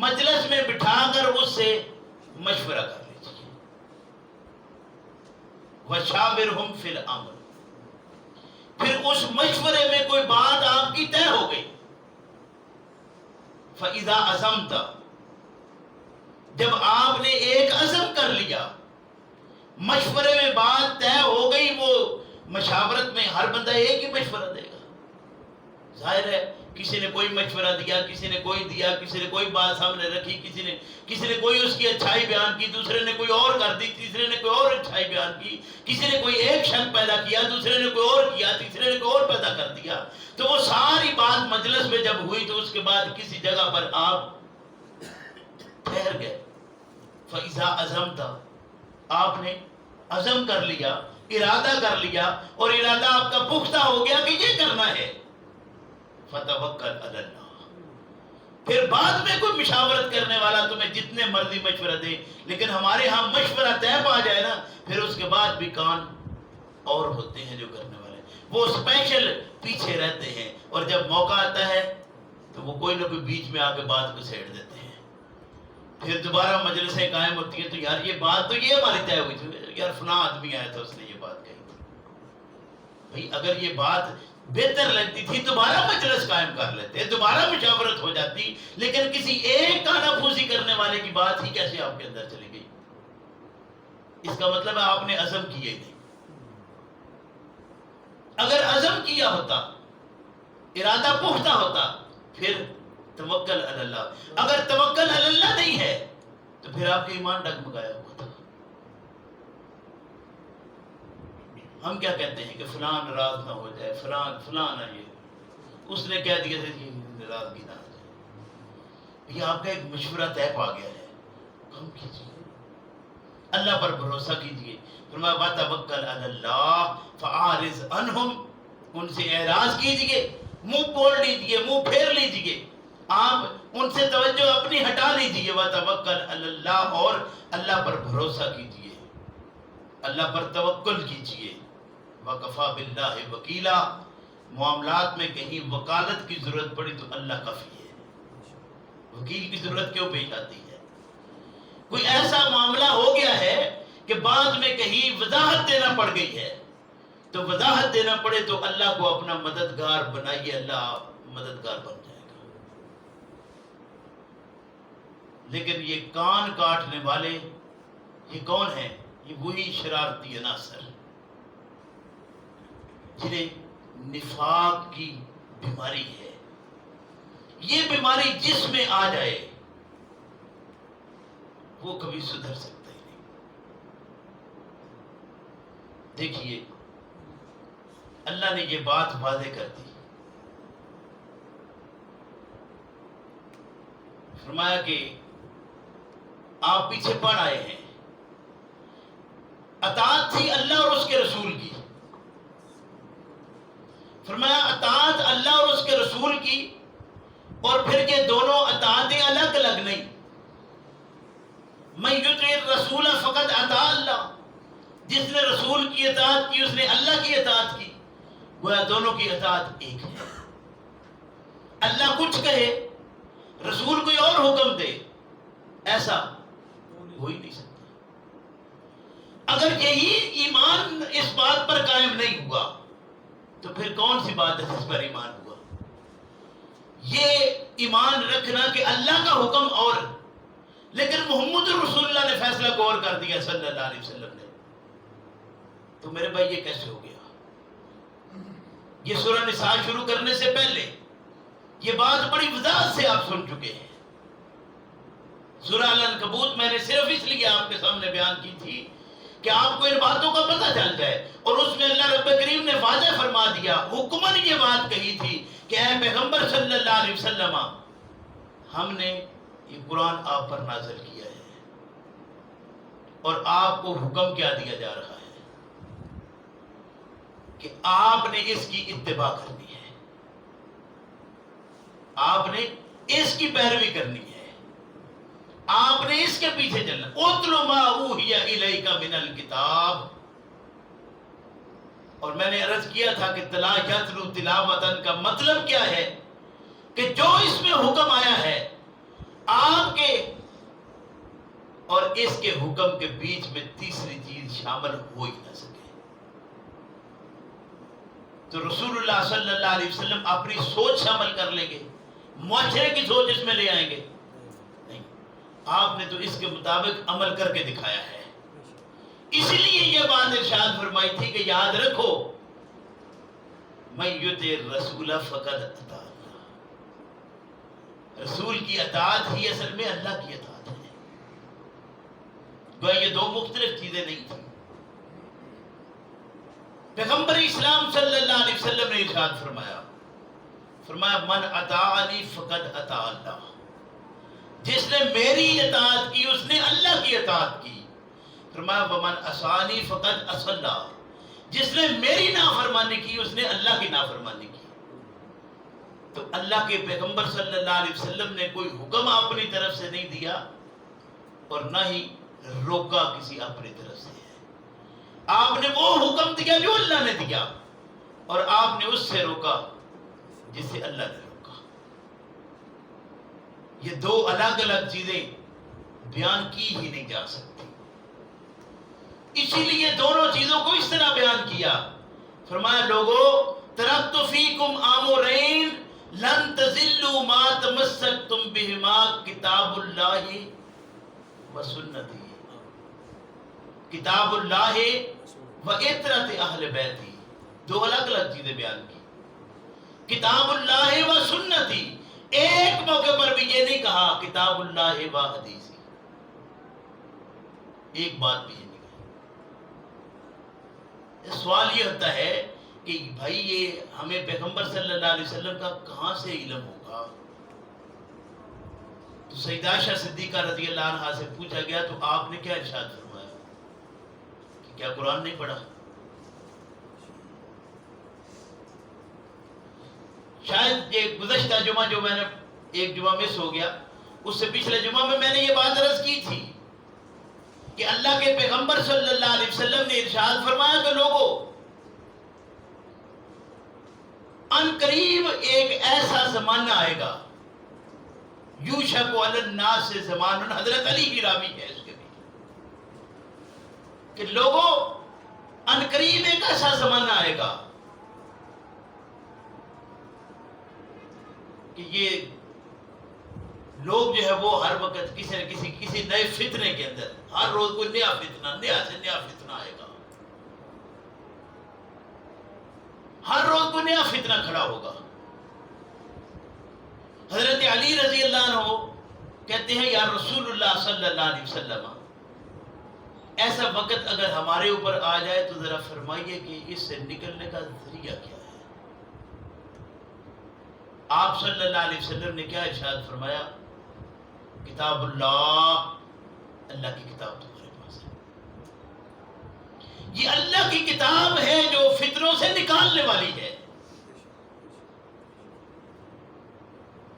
[SPEAKER 1] مجلس میں بٹھا کر اس سے مشورہ کر لیجئے۔ وَشَاوِرْهُمْ فِي الْأَمْرِ، پھر اس مشورے میں کوئی بات آپ کی طے ہو گئی، فَإِذَا عَزَمْتَ، جب آپ نے ایک عزم کر لیا، مشورے میں بات طے ہو گئی، وہ مشاورت میں ہر بندہ ایک ہی مشورہ دے گا، ظاہر ہے کسی نے کوئی مشورہ دیا، کسی نے کوئی دیا، کسی نے کوئی بات سامنے رکھی، کسی نے کوئی اس کی اچھائی بیان کی، دوسرے نے کوئی اور کر دی، تیسرے نے کوئی اور اچھائی بیان کی، کسی نے کوئی ایک شک پیدا کیا، دوسرے نے کوئی اور کیا، تیسرے نے کوئی اور پیدا کر دیا۔ تو وہ ساری بات مجلس میں جب ہوئی تو اس کے بعد کسی جگہ پر آپ ٹھہر گئے۔ فَإِذَا عَزَمْتَ، آپ نے عزم کر لیا، ارادہ کر لیا، اور ارادہ آپ کا پختہ ہو گیا کہ یہ کرنا ہے، فَتَوَکَّلْ عَلَى اللَّهِ، پھر بعد میں کوئی مشاورت کرنے والا تمہیں جتنے مرضی مشورہ دے، لیکن ہمارے ہاں مشورہ طے پا جائے نا، پھر اس کے بعد بھی کان اور ہوتے ہیں جو کرنے والے، وہ اسپیشل پیچھے رہتے ہیں، اور جب موقع آتا ہے تو وہ کوئی نہ کوئی بیچ میں آ کے بات کو سیڑ دیتے ہیں۔ پھر دوبارہ مجلسیں قائم ہوتی ہیں تو یار یہ بات تو یہ ہماری طے ہوئی تھی، یار فلاں آدمی آیا تھا اس نے یہ بات کہی تھی۔ بھئی اگر یہ بات بہتر لگتی تھی دوبارہ مجلس قائم کر لیتے، دوبارہ مشاورت ہو جاتی، لیکن کسی ایک کانا پھوسی کرنے والے کی بات ہی کیسے آپ کے اندر چلی گئی؟ اس کا مطلب ہے آپ نے عزم کیے نہیں۔ اگر عزم کیا ہوتا، ارادہ پختہ ہوتا، پھر توکل علی اللہ۔ اگر توکل علی اللہ نہیں ہے تو پھر آپ کا ایمان ڈگمگایا ہوا تھا۔ ہم کیا کہتے ہیں کہ فلاں ناراض نہ ہو جائے، فلاں نہ، یہ اس نے کہہ دیا تھا کہ ناراضگی نہ ہو جائے۔ یہ آپ کا ایک مشورہ طے پا گیا ہے، کم کیجیے، اللہ پر بھروسہ کیجیے۔ فرمایا وَتَوَکَّلْ عَلَى اللَّهِ فَأَعْرِضْ عَنْهُمْ، ان سے اعراض کیجیے، منہ موڑ لیجیے، منہ پھیر لیجیے، آپ ان سے توجہ اپنی ہٹا لیجیے۔ وَتَوَکَّلْ عَلَى اللَّهِ، اور اللہ پر بھروسہ کیجیے، اللہ پر توکل کیجیے۔ وَكَفَى بِاللَّهِ وَكِيلًا، معاملات میں کہیں وکالت کی ضرورت پڑی تو اللہ کافی ہے، وکیل کی ضرورت کیوں پیش آتی ہے؟ کوئی ایسا معاملہ ہو گیا ہے کہ بعد میں کہیں وضاحت دینا پڑ گئی ہے، تو وضاحت دینا پڑے تو اللہ کو اپنا مددگار بنائیے، اللہ مددگار بن جائے گا۔ لیکن یہ کان کاٹنے والے یہ کون ہیں؟ یہ وہی شرارتی عناصر جنہیں نفاق کی بیماری ہے۔ یہ بیماری جس میں آ جائے وہ کبھی سدھر سکتا ہی نہیں۔ دیکھیے اللہ نے یہ بات واضح کر دی، فرمایا کہ آپ پیچھے پڑ آئے ہیں، اطاعت تھی اللہ اور اس کے رسول کی۔ فرمایا اطاعت اللہ اور اس کے رسول کی، اور پھر یہ دونوں اطاعتیں الگ الگ نہیں۔ من یطع الرسول فقد اطاع اللہ، جس نے رسول کی اطاعت کی اس نے اللہ کی اطاعت کی، گویا دونوں کی اطاعت ایک ہے۔ اللہ کچھ کہے، رسول کوئی اور حکم دے، ایسا ہو ہی نہیں سکتا۔ اگر یہی ایمان اس بات پر قائم نہیں ہوا تو پھر کون سی بات ہے جس پر ایمان ہوا؟ یہ ایمان رکھنا کہ اللہ کا حکم اور، لیکن محمد رسول اللہ نے فیصلہ کو اور کر دیا صلی اللہ علیہ وسلم نے، تو میرے بھائی یہ کیسے ہو گیا؟ یہ سورہ نساء شروع کرنے سے پہلے یہ بات بڑی وضاحت سے آپ سن چکے ہیں۔ سورہ العنکبوت میں نے صرف اس لیے آپ کے سامنے بیان کی تھی کہ آپ کو ان باتوں کا پتہ چل جائے، اور اس میں اللہ رب کریم نے واضح فرما دیا، حکماً یہ بات کہی تھی کہ اے پیغمبر صلی اللہ علیہ وسلم، ہم نے یہ قرآن آپ پر نازل کیا ہے، اور آپ کو حکم کیا دیا جا رہا ہے کہ آپ نے اس کی اتباع کرنی ہے، آپ نے اس کی پیروی کرنی ہے، آپ نے اس کے پیچھے چلنا۔ اتل ما اوحی الیک من الکتاب، اور میں نے عرض کیا تھا کہ تلا یتلو تلاوتن کا مطلب کیا ہے کہ جو اس میں حکم آیا ہے آپ کے اور اس کے حکم کے بیچ میں تیسری چیز شامل ہو ہی نہ سکے۔ تو رسول اللہ صلی اللہ علیہ وسلم اپنی سوچ سے عمل کر لیں گے، معاشرے کی سوچ اس میں لے آئیں گے؟ نہیں، آپ نے تو اس کے مطابق عمل کر کے دکھایا ہے۔ اسی لیے یہ بات ارشاد فرمائی تھی کہ یاد رکھو، من یطع الرسول فقد اطاع اللہ، رسول کی اطاعت ہی اصل میں اللہ کی اطاعت ہے۔ گویا یہ دو مختلف چیزیں نہیں تھیں۔ پیغمبر اسلام صلی اللہ علیہ وسلم نے ارشاد فرمایا من اطاعنی فقد اطاع اللہ، جس نے میری اطاعت کی اس نے اللہ کی اطاعت کی۔ فرمایا ومن عصانی فقد عصی اللہ، جس نے میری نافرمانی کی اس نے اللہ کی نافرمانی کی۔ تو اللہ کے پیغمبر صلی اللہ علیہ وسلم نے کوئی حکم اپنی طرف سے نہیں دیا اور نہ ہی روکا کسی اپنی طرف سے. آپ نے وہ حکم دیا جو اللہ نے دیا اور آپ نے اس سے روکا جس سے اللہ نے روکا. یہ دو الگ الگ چیزیں بیان کی ہی نہیں جا سکتی. اسی لیے دونوں چیزوں کو اس طرح بیان کیا. فرمایا لوگو ترکت فیکم امرین لن تضلوا ما تمسکتم بہما کتاب اللہ و سنتی. کتاب اللہ و اطرت اہل بیتی، دو الگ الگ چیزیں بیان کی. کتاب اللہ و سنتی، ایک موقع پر بھی یہ نہیں کہا کتاب اللہ و حدیثی، ایک بات بھی یہ نہیں کہی. سوال یہ ہوتا ہے کہ بھائی یہ ہمیں پیغمبر صلی اللہ علیہ وسلم کا کہاں سے علم ہوگا؟ تو سیدہ عائشہ صدیقہ رضی اللہ عنہا سے پوچھا گیا تو آپ نے کیا ارشاد فرمایا کہ کیا قرآن نہیں پڑھا؟ شاید یہ گزشتہ جمعہ جو میں نے ایک جمعہ مس ہو گیا، اس سے پچھلے جمعہ میں نے یہ بات عرض کی تھی کہ اللہ کے پیغمبر صلی اللہ علیہ وسلم نے ارشاد فرمایا کہ لوگوں ان قریب ایک ایسا زمانہ آئے گا، یوشک علی الناس سے زمان، حضرت علی کی راوی ہے اس کے بھی، کہ لوگوں ان قریب ایک ایسا زمانہ آئے گا کہ یہ لوگ جو ہے وہ ہر وقت کسی نہ کسی نئے فتنے کے اندر، ہر روز کوئی نیا فتنہ، نیا سے نیا فتنہ آئے گا، ہر روز کوئی نیا فتنہ کھڑا ہوگا. حضرت علی رضی اللہ عنہ کہتے ہیں یا رسول اللہ صلی اللہ علیہ وسلم، ایسا وقت اگر ہمارے اوپر آ جائے تو ذرا فرمائیے کہ اس سے نکلنے کا ذریعہ کیا ہے؟ آپ صلی اللہ علیہ وسلم نے کیا ارشاد فرمایا؟ کتاب اللہ، اللہ کی کتاب تمہارے پاس ہے. یہ اللہ کی کتاب ہے جو فتنوں سے نکالنے والی ہے.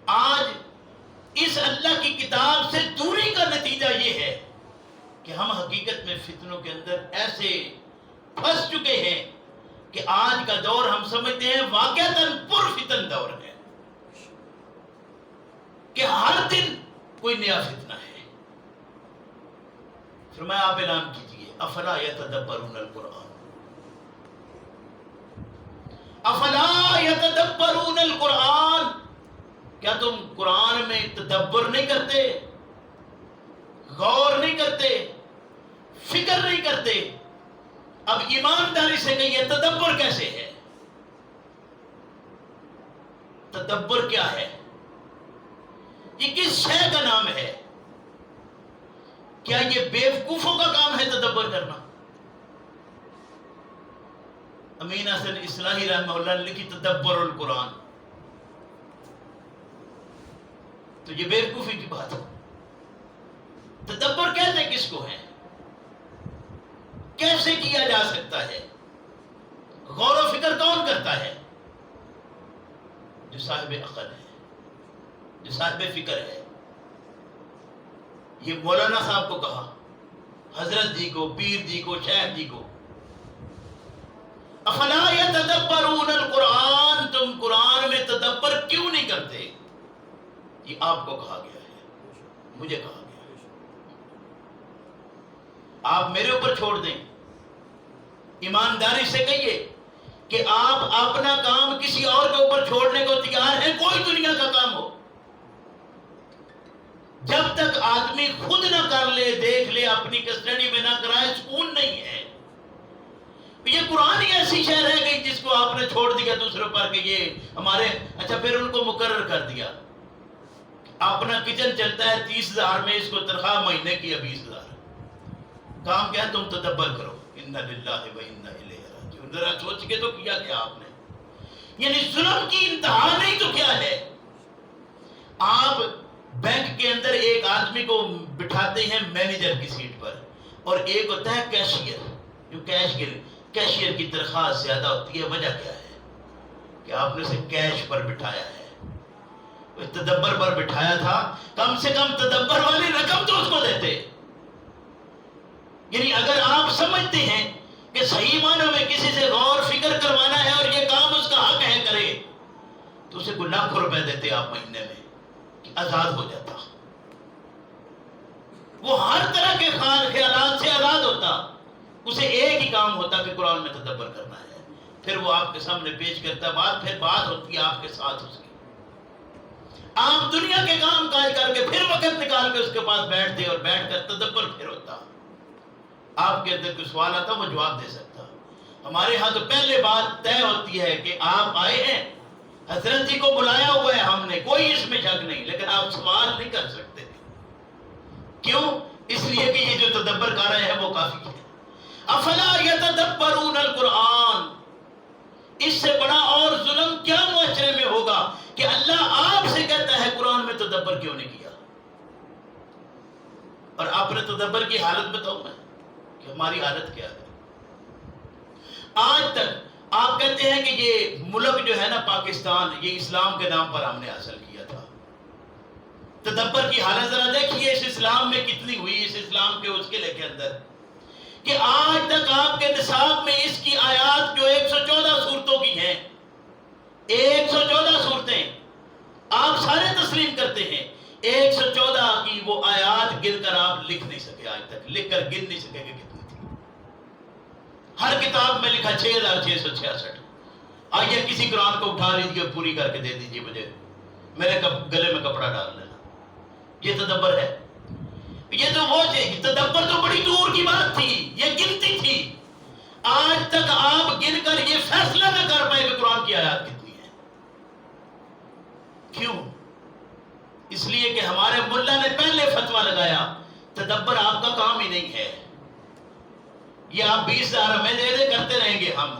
[SPEAKER 1] آج اس اللہ کی کتاب سے دوری کا نتیجہ یہ ہے کہ ہم حقیقت میں فتنوں کے اندر ایسے پھنس چکے ہیں کہ آج کا دور ہم سمجھتے ہیں واقعتاً پرفتن دور ہے، کہ ہر دن کوئی نیا فتنہ ہے. فرمایا آپ اعلان کیجئے افلا یتدبرون القرآن، افلا یتدبرون القرآن، کیا تم قرآن میں تدبر نہیں کرتے، غور نہیں کرتے، فکر نہیں کرتے؟ اب ایمانداری سے کہیے تدبر کیسے ہے؟ تدبر کیا ہے؟ یہ کس شے کا نام ہے؟ کیا یہ بیوقوفوں کا کام ہے تدبر کرنا؟ امین حسن اصلاحی رحمہ اللہ نے لکھی تدبر القرآن، تو یہ بیوقوفی کی بات ہے. تدبر کہتے کس کو ہے؟ کیسے کیا جا سکتا ہے؟ غور و فکر کون کرتا ہے؟ جو صاحب عقل ہے، جو صاحب فکر ہے. یہ مولانا صاحب کو کہا، حضرت جی کو، پیر جی کو، شیخ جی کو، افلا یتدبرون القرآن، تم قرآن میں تدبر کیوں نہیں کرتے؟ یہ آپ کو کہا گیا ہے، مجھے کہا گیا ہے. آپ میرے اوپر چھوڑ دیں، ایمانداری سے کہیے کہ آپ اپنا کام کسی اور کے اوپر چھوڑنے کو تیار ہیں، کوئی دنیا کا کام ہو. جب تک آدمی خود نہ کر لے، دیکھ لے، اپنی کسٹڈی میں نہ کرائے، سکون نہیں ہے. یہ قرآن ہی ایسی شے رہ گئی جس کو آپ نے چھوڑ دیا دوسروں پر کہ یہ ہمارے، اچھا پھر ان کو مقرر کر دیا. اپنا کچن چلتا ہے 30,000 میں، اس کو تنخواہ مہینے کی ہے 20,000. کام کیا ہے؟ تم تدبر کرو. انا للہ و انا الیہ راجعون. ذرا سوچ کے تو کیا کیا آپ نے؟ یعنی ظلم کی انتہا نہیں تو کیا ہے؟ آپ بینک کے اندر ایک آدمی کو بٹھاتے ہیں مینیجر کی سیٹ پر، اور ایک ہوتا ہے کیشیئر، جو کیشیئر کی تنخواہ زیادہ ہوتی ہے. وجہ کیا ہے؟ کہ آپ نے اسے کیش پر بٹھایا ہے. تدبر پر بٹھایا تھا، کم سے کم تدبر والی رقم تو اس کو دیتے. یعنی اگر آپ سمجھتے ہیں کہ صحیح معنوں میں کسی سے غور فکر کروانا ہے اور یہ کام اس کا حق ہے کرے، تو اسے کوئی لاکھوں روپے دیتے آپ مہینے میں کہ آزاد ہو جاتا، وہ ہر طرح کے خیالات سے آزاد ہوتا. اسے ایک ہی کام ہوتا کہ قرآن میں تدبر کرنا ہے. پھر وہ آپ کے سامنے پیش کرتا بات، پھر بات ہوتی ہے آپ کے ساتھ اس کی. آپ دنیا کے کام کاج کر کے پھر وقت نکال کے اس کے پاس بیٹھتے اور بیٹھ کر تدبر پھر ہوتا. آپ کے اندر کوئی سوال آتا وہ جواب دے سکتا. ہمارے ہاں تو پہلے بات طے ہوتی ہے کہ آپ آئے ہیں، حضرت جی کو بلایا ہوا ہے ہم نے، کوئی اس میں شک نہیں، لیکن آپ سوال نہیں کر سکتے. کیوں؟ اس لیے کہ یہ جو تدبر کر رہے ہیں وہ کافی ہے. افلا یتدبرون القرآن، اس سے بڑا اور ظلم کیا معاشرے میں ہوگا کہ اللہ آپ سے کہتا ہے قرآن میں تدبر کیوں نہیں کیا. اور آپ نے تدبر کی حالت بتاؤں میں کہ ہماری حالت کیا ہے. آج تک آپ کہتے ہیں کہ یہ ملک جو ہے نا پاکستان، یہ اسلام کے نام پر ہم نے حاصل کیا تھا. تدبر کی حالت ذرا دیکھیے اس اسلام میں کتنی ہوئی، اس اسلام کے اس قلعے کے اندر، کہ آج تک آپ کے نصاب میں اس کی آیات جو 114 سورتوں کی ہیں، 114 صورتیں آپ سارے تسلیم کرتے ہیں، 114 کی وہ آیات گن کر آپ لکھ نہیں سکے، آج تک لکھ کر گن نہیں سکے کہ کتنی تھی. ہر کتاب میں لکھا 6666. آئیے کسی قرآن کو اٹھا لیجیے، پوری کر کے دے دیجیے مجھے، میرے گلے میں کپڑا ڈال لینا. یہ تدبر ہے؟ یہ تو وہ تدبر تو بڑی دور کی بات تھی، یہ گنتی تھی. آج تک آپ گن کر یہ فیصلہ نہ کر پائے کہ قرآن کی آیات کتنی ہے. کیوں؟ اس لیے کہ ہمارے ملا نے پہلے فتویٰ لگایا تدبر آپ کا کام ہی نہیں ہے، یہ آپ 20,000 ہمیں دے دے کرتے رہیں گے ہم،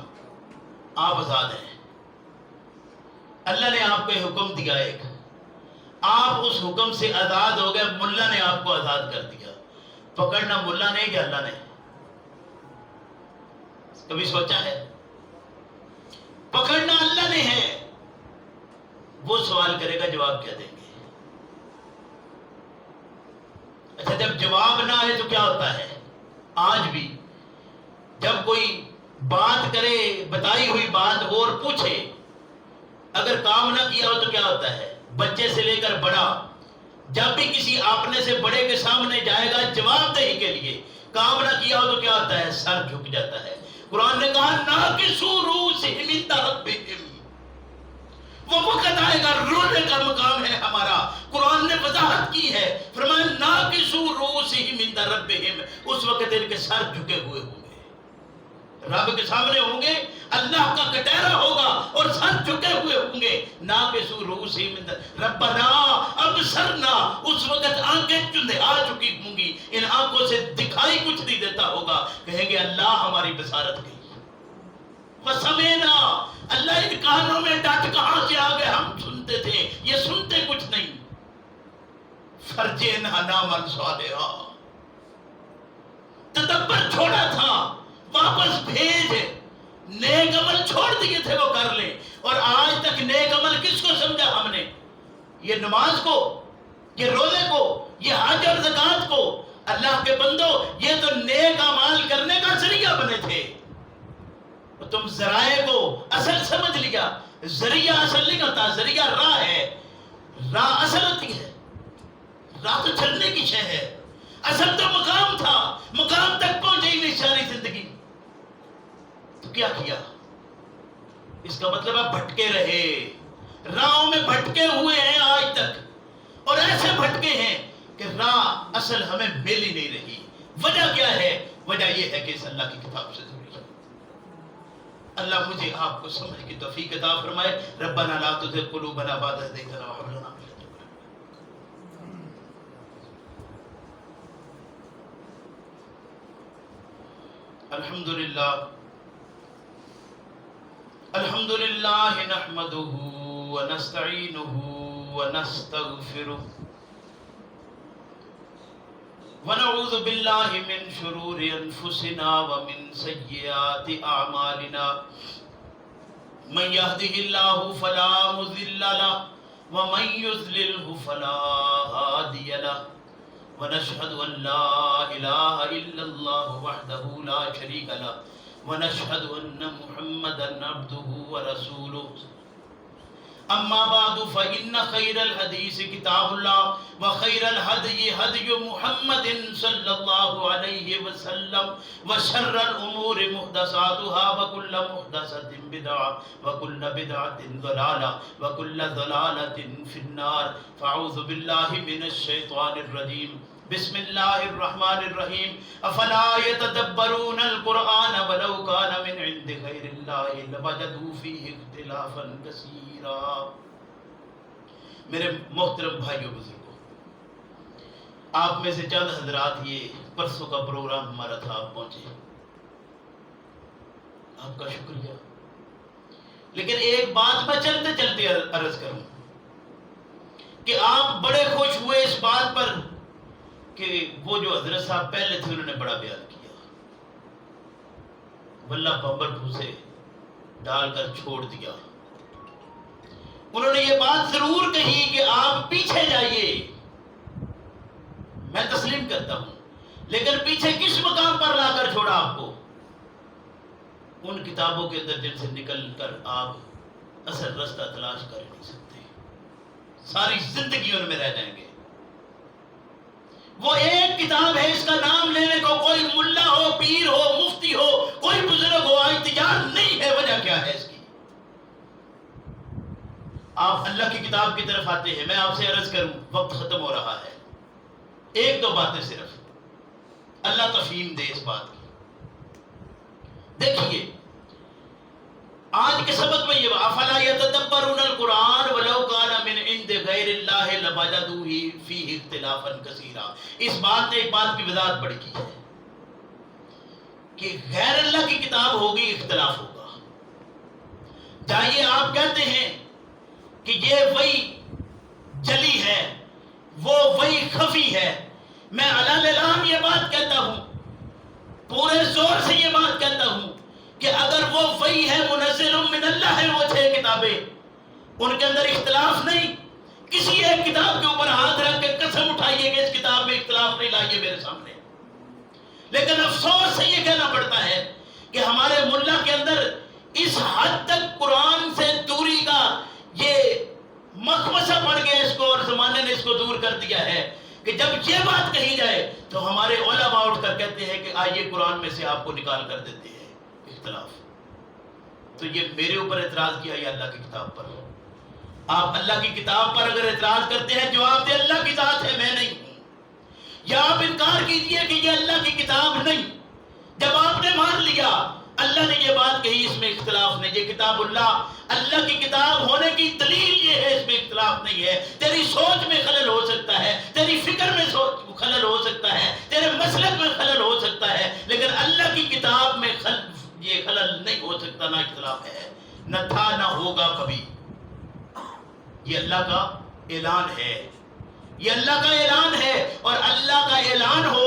[SPEAKER 1] آپ آزاد ہیں. اللہ نے آپ کو حکم دیا ایک، آپ اس حکم سے آزاد ہو گئے، ملا نے آپ کو آزاد کر دیا. پکڑنا ملا نے یا اللہ نے؟ کبھی سوچا ہے؟ پکڑنا اللہ نے ہے. وہ سوال کرے گا جواب کیا دیں گے؟ اچھا جب جواب نہ آئے تو کیا ہوتا ہے؟ آج بھی جب کوئی بات کرے، بتائی ہوئی بات اور پوچھے، اگر کام نہ کیا ہو تو کیا ہوتا ہے؟ بچے سے لے کر بڑا جب بھی کسی اپنے سے بڑے کے سامنے جائے گا جواب دہی کے لیے، کام نہ کیا ہو تو کیا ہوتا ہے؟ سر جھک جاتا ہے. قرآن نے کہا ناکسوا رؤوسہم عند ربہم، وہ وقت آئے گا رونے کا مقام ہے ہمارا. قرآن نے وضاحت کی ہے، فرمایا ناکسوا رؤوسہم عند ربہم، اس وقت ان کے سر جھکے ہوئے ہوں گے، رب کے سامنے ہوں گے، اللہ کا کٹہرا ہوگا اور سر جھکے ہوئے ہوں گے. ناکسوا رؤوسہم عند ربنا ابصرنا، اس وقت آنکھیں چندے آ چکی ہوں گی، ان آنکھوں سے دکھائی کچھ نہیں دیتا ہوگا، کہیں گے اللہ ہماری بصارت گئی. وسمعنا، اللہ ان کانوں میں ڈٹ کہاں سے آ گئے، ہم سنتے تھے یہ سنتے کچھ نہیں. فرجعنا نعمل صالحا، تدبر چھوڑا تھا واپس بھیج، نیک عمل چھوڑ دیے تھے وہ کر لیں. اور آج تک نیک عمل کس کو سمجھا ہم نے؟ یہ نماز کو، یہ روزے کو، یہ حج اور زکوٰۃ کو. اللہ کے بندو یہ تو نیک اعمال کرنے کا ذریعہ بنے تھے، تم ذرائع کو اصل سمجھ لیا. ذریعہ اصل نہیں ہوتا، ذریعہ راہ ہے، راہ اصل ہوتی ہے. راہ تو چلنے کی شے ہے، اصل تو مقام تھا، مقام تک پہنچے ہی نہیں ساری زندگی. تو کیا کیا؟ اس کا مطلب آپ بھٹکے رہے، راہوں میں بھٹکے ہوئے ہیں آج تک، اور ایسے بھٹکے ہیں کہ راہ اصل ہمیں مل ہی نہیں رہی. وجہ کیا ہے؟ وجہ یہ ہے کہ اس اللہ کی کتاب سے ضروری ہے. اللہ مجھے آپ کو سمجھ کی توفیق عطا فرمائے. ربنا لا تزغ قلوبنا بعد إذ هديتنا وهب لنا من لدنك رحمة. الحمد لله نحمده ونستعينه ونستغفره ونعوذ بالله من شرور أنفسنا ومن سيئات أعمالنا. من يهده الله فلا مضل له ومن يضلله فلا هادي له ونشهد أن لا إله إلا الله وحده لا شريك له ونشهد أن محمدا عبده ورسوله أما بعد فإن خير الحديث كتاب الله وخير الهدي هدي محمد صلى الله عليه وسلم وشر الأمور محدثاتها وكل محدثة بدعة وكل بدعة ضلالة وكل ضلالة في النار فأعوذ بالله من الشيطان الرجيم بسم الله الرحمن الرحيم افلا يتدبرون القرآن ولو كان من عند غير الله لوجدوا فيه اختلافا كثيرا. میرے محترم بھائیوں بزرگوں، آپ میں سے چند حضرات یہ پرسوں کا پروگرام ہمارا تھا، آپ پہنچے، آپ کا شکریہ. لیکن ایک بات میں چلتے چلتے عرض کروں کہ آپ بڑے خوش ہوئے اس بات پر کہ وہ جو حضرت صاحب پہلے تھے انہوں نے بڑا بیان کیا، واللہ بمبر پھوسے ڈال کر چھوڑ دیا. انہوں نے یہ بات ضرور کہی کہ آپ پیچھے جائیے، میں تسلیم کرتا ہوں، لیکن پیچھے کس مقام پر لا کر چھوڑا آپ کو؟ ان کتابوں کے اندر جن سے نکل کر آپ اصل رستہ تلاش کر نہیں سکتے، ساری زندگی ان میں رہ جائیں گے. وہ ایک کتاب ہے، اس کا نام لینے کو کوئی ملا ہو، پیر ہو، مفتی ہو، کوئی بزرگ ہو احتجاج نہیں ہے. وجہ کیا ہے اس کی؟ آپ اللہ کی کتاب کی طرف آتے ہیں. میں آپ سے عرض کروں، وقت ختم ہو رہا ہے، ایک دو باتیں صرف، اللہ تفہیم دے اس بات کی. دیکھیے آج کے سبق میں یہ افلا یتدبرون القرآن ولو کان من عند غیر اللہ لوجدوا فیہ اختلافا کثیرا. اس بات نے ایک بات کی وضاحت بڑی کی ہے کہ غیر اللہ کی کتاب ہوگی، اختلاف ہوگا. چاہیے آپ کہتے ہیں کہ یہ وہی جلی ہے، وہ وہی خفی ہے. میں علی اعلان یہ بات کہتا ہوں، پورے زور سے یہ بات کہتا ہوں کہ اگر وہ وہی ہے، منزل من اللہ ہے، وہ 6 کتابیں، ان کے اندر اختلاف نہیں. کسی ایک کتاب کے اوپر ہاتھ رکھ کے قسم اٹھائیے کہ اس کتاب میں اختلاف نہیں، لائیے میرے سامنے. لیکن افسوس سے یہ کہنا پڑتا ہے کہ ہمارے ملا کے اندر اس حد تک قرآن سے دوری کا یہ مخمصہ پڑ گیا اس کو، اور زمانے نے اس کو دور کر دیا ہے کہ جب یہ بات کہی جائے تو ہمارے علماء اٹھ کر کہتے ہیں کہ آئیے قرآن میں سے آپ کو نکال کر دیتے ہیں اختلاف. تو یہ میرے اوپر اعتراض کیا یا اللہ کی کتاب پر؟ آپ اللہ کی کتاب پر اگر اعتراض کرتے ہیں، جواب دے اللہ کی ذات ہے، میں نہیں ہوں. یا آپ انکار کیجئے کہ یہ اللہ کی کتاب نہیں. جب آپ نے مان لیا اللہ نے یہ بات کہی، اس میں اختلاف نہیں، یہ کتاب اللہ کی کتاب ہونے کی دلیل یہ ہے، اس میں اختلاف نہیں ہے. تیری سوچ میں خلل ہو سکتا ہے، تیری فکر میں خلل ہو سکتا ہے، تیرے مسلک میں خلل ہو سکتا ہے، لیکن اللہ کی کتاب میں یہ خلل نہیں ہو سکتا، نہ اختلاف ہے، نہ تھا، نہ ہوگا کبھی. یہ اللہ کا اعلان ہے، یہ اللہ کا اعلان ہے. اور اللہ کا اعلان ہو،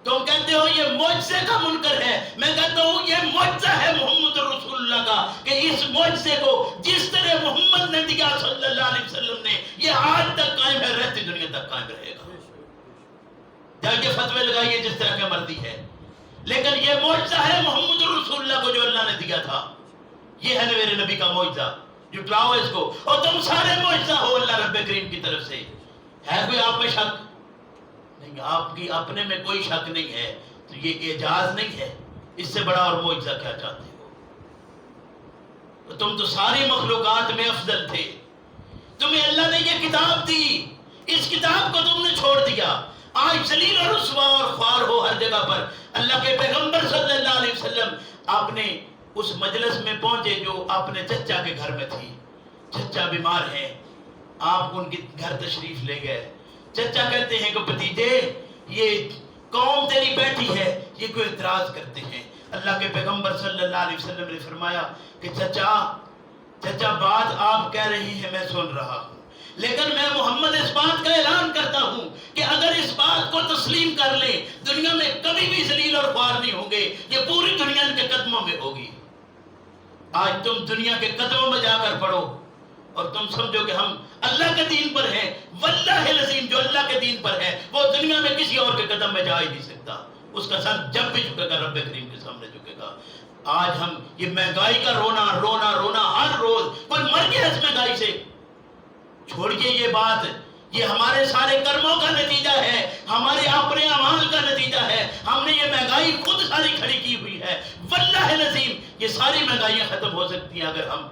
[SPEAKER 1] تم کہتے ہو یہ معجزے کا منکر ہے، میں کہتا ہوں یہ معجزہ ہے محمد رسول اللہ کا، کہ اس معجزے کو جس طرح محمد نے دیا صلی اللہ علیہ وسلم نے، یہ آج تک قائم ہے، رہتی دنیا تک قائم رہے گا. جا کے فتوے لگائیے جس طرح کا مرضی ہے، لیکن یہ معجزہ ہے محمد رسول اللہ کو جو اللہ نے دیا تھا. یہ ہے میرے نبی کا معجزہ، جھٹلاؤ اس کو، اور تم سارے معجزہ ہو اللہ رب کریم کی طرف سے. ہے کوئی آپ میں شک؟ نہیں، آپ کی اپنے میں کوئی شک نہیں ہے، تو یہ اعجاز نہیں ہے. اس سے بڑا اور معجزہ کیا چاہتے ہو؟ تو تم تو ساری مخلوقات میں افضل تھے، تمہیں اللہ نے یہ کتاب دی، اس کتاب کو تم نے چھوڑ دیا. آج ذلیل اور رسوا اور خوار ہو ہر جگہ پر. اللہ کے پیغمبر صلی اللہ علیہ وسلم آپ نے اس مجلس میں پہنچے جو اپنے چچا کے گھر میں تھی. چچا بیمار ہیں، آپ ان کے گھر تشریف لے گئے. چچا کہتے ہیں کہ بھتیجے یہ قوم تیری بیٹھی ہے، یہ کوئی اعتراض کرتے ہیں. اللہ کے پیغمبر صلی اللہ علیہ وسلم نے فرمایا کہ چچا بات آپ کہہ رہی ہیں میں سن رہا ہوں، لیکن میں محمد اس بات کا اعلان کرتا ہوں کہ اگر اس بات کو تسلیم کر لیں، دنیا میں کبھی بھی ذلیل اور خوار نہیں ہوں گے، یہ پوری دنیا ان کے قدموں میں ہوگی. آج تم دنیا کے قدموں میں جا کر پڑھو، اور تم سمجھو کہ ہم اللہ کے دین پر ہیں، واللہ العظیم جو اللہ کے دین پر ہے وہ دنیا میں کسی اور کے قدم میں جا ہی نہیں سکتا، اس کا سر جب بھی جھکے گا رب کریم کے سامنے جھکے گا۔ آج ہم یہ مہنگائی کا رونا رونا رونا ہر روز، کوئی مر گیا اس مہنگائی سے؟ چھوڑیے یہ بات، یہ ہمارے سارے کرموں کا نتیجہ ہے، ہمارے اپنے اعمال کا نتیجہ ہے، ہم نے یہ مہنگائی خود ساری کھڑی کی ہوئی ہے۔ واللہ العظیم یہ ساری مہنگائیاں ختم ہو سکتی ہیں اگر ہم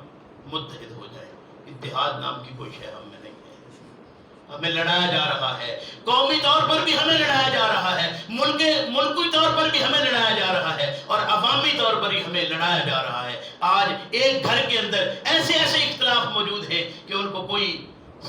[SPEAKER 1] متحد ہو جائیں۔ اتحاد نام کی کوئی شے ہم میں نہیں ہے، ہمیں لڑایا جا رہا ہے، قومی طور پر بھی ہمیں لڑایا جا رہا ہے، ملکی طور پر بھی ہمیں لڑایا جا رہا ہے، اور عوامی طور پر بھی ہمیں لڑایا جا رہا ہے۔ آج ایک گھر کے اندر ایسے ایسے اختلاف موجود ہیں کہ ان کو کوئی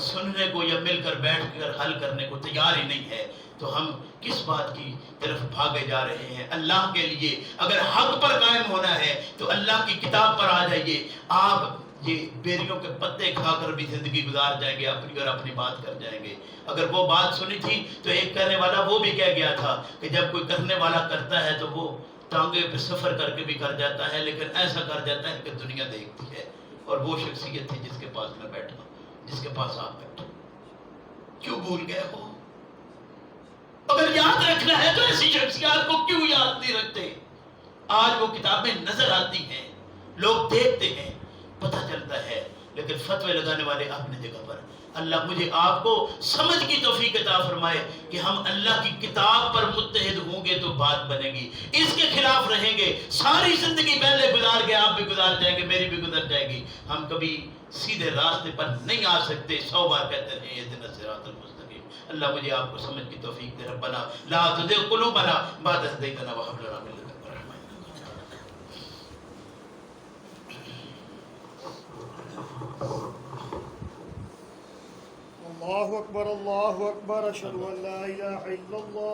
[SPEAKER 1] سننے کو یا مل کر بیٹھ کر حل کرنے کو تیار ہی نہیں ہے، تو ہم کس بات کی طرف بھاگے جا رہے ہیں؟ اللہ کے لیے اگر حق پر قائم ہونا ہے تو اللہ کی کتاب پر آ جائیے۔ آپ یہ بیریوں کے پتے کھا کر بھی زندگی گزار جائیں گے اپنی، اور اپنی بات کر جائیں گے۔ اگر وہ بات سنی تھی تو ایک کرنے والا وہ بھی کہہ گیا تھا کہ جب کوئی کرنے والا کرتا ہے تو وہ ٹانگے پہ سفر کر کے بھی کر جاتا ہے، لیکن ایسا کر جاتا ہے کہ دنیا دیکھتی ہے۔ اور وہ شخصیت تھی جس کے پاس میں بیٹھا، جس کے پاس آپ بیٹھے۔ کیوں بھول گئے ہو؟ اگر یاد رکھنا ہے تو ایسی شخصیات کو کیوں یاد نہیں رکھتے؟ آج وہ کتابیں نظر آتی ہیں، لوگ دیکھتے ہیں، پتہ چلتا ہے، لیکن فتوے لگانے والے اپنی جگہ پر۔ اللہ مجھے آپ کو سمجھ کی توفیق عطا فرمائے کہ ہم اللہ کی کتاب پر متحد ہوں گے تو بات بنے گی، اس کے خلاف رہیں گے ساری زندگی پہلے گزار گئے، آپ بھی گزار جائیں گے، میری بھی گزر جائے گی، ہم کبھی سیدھے راستے پر نہیں آ سکتے۔ 100 بار کہتے رہے اہدنا الصراط المستقیم۔ اللہ مجھے آپ کو سمجھ کی توفیق دے۔ ربنا لا تزغ قلوبنا بعد إذ هديتنا وهب لنا من لدنك رحمة إنك أنت الوهاب۔
[SPEAKER 2] اللہ اکبر، اللہ اکبر، اشہد ان لا الہ الا اللہ۔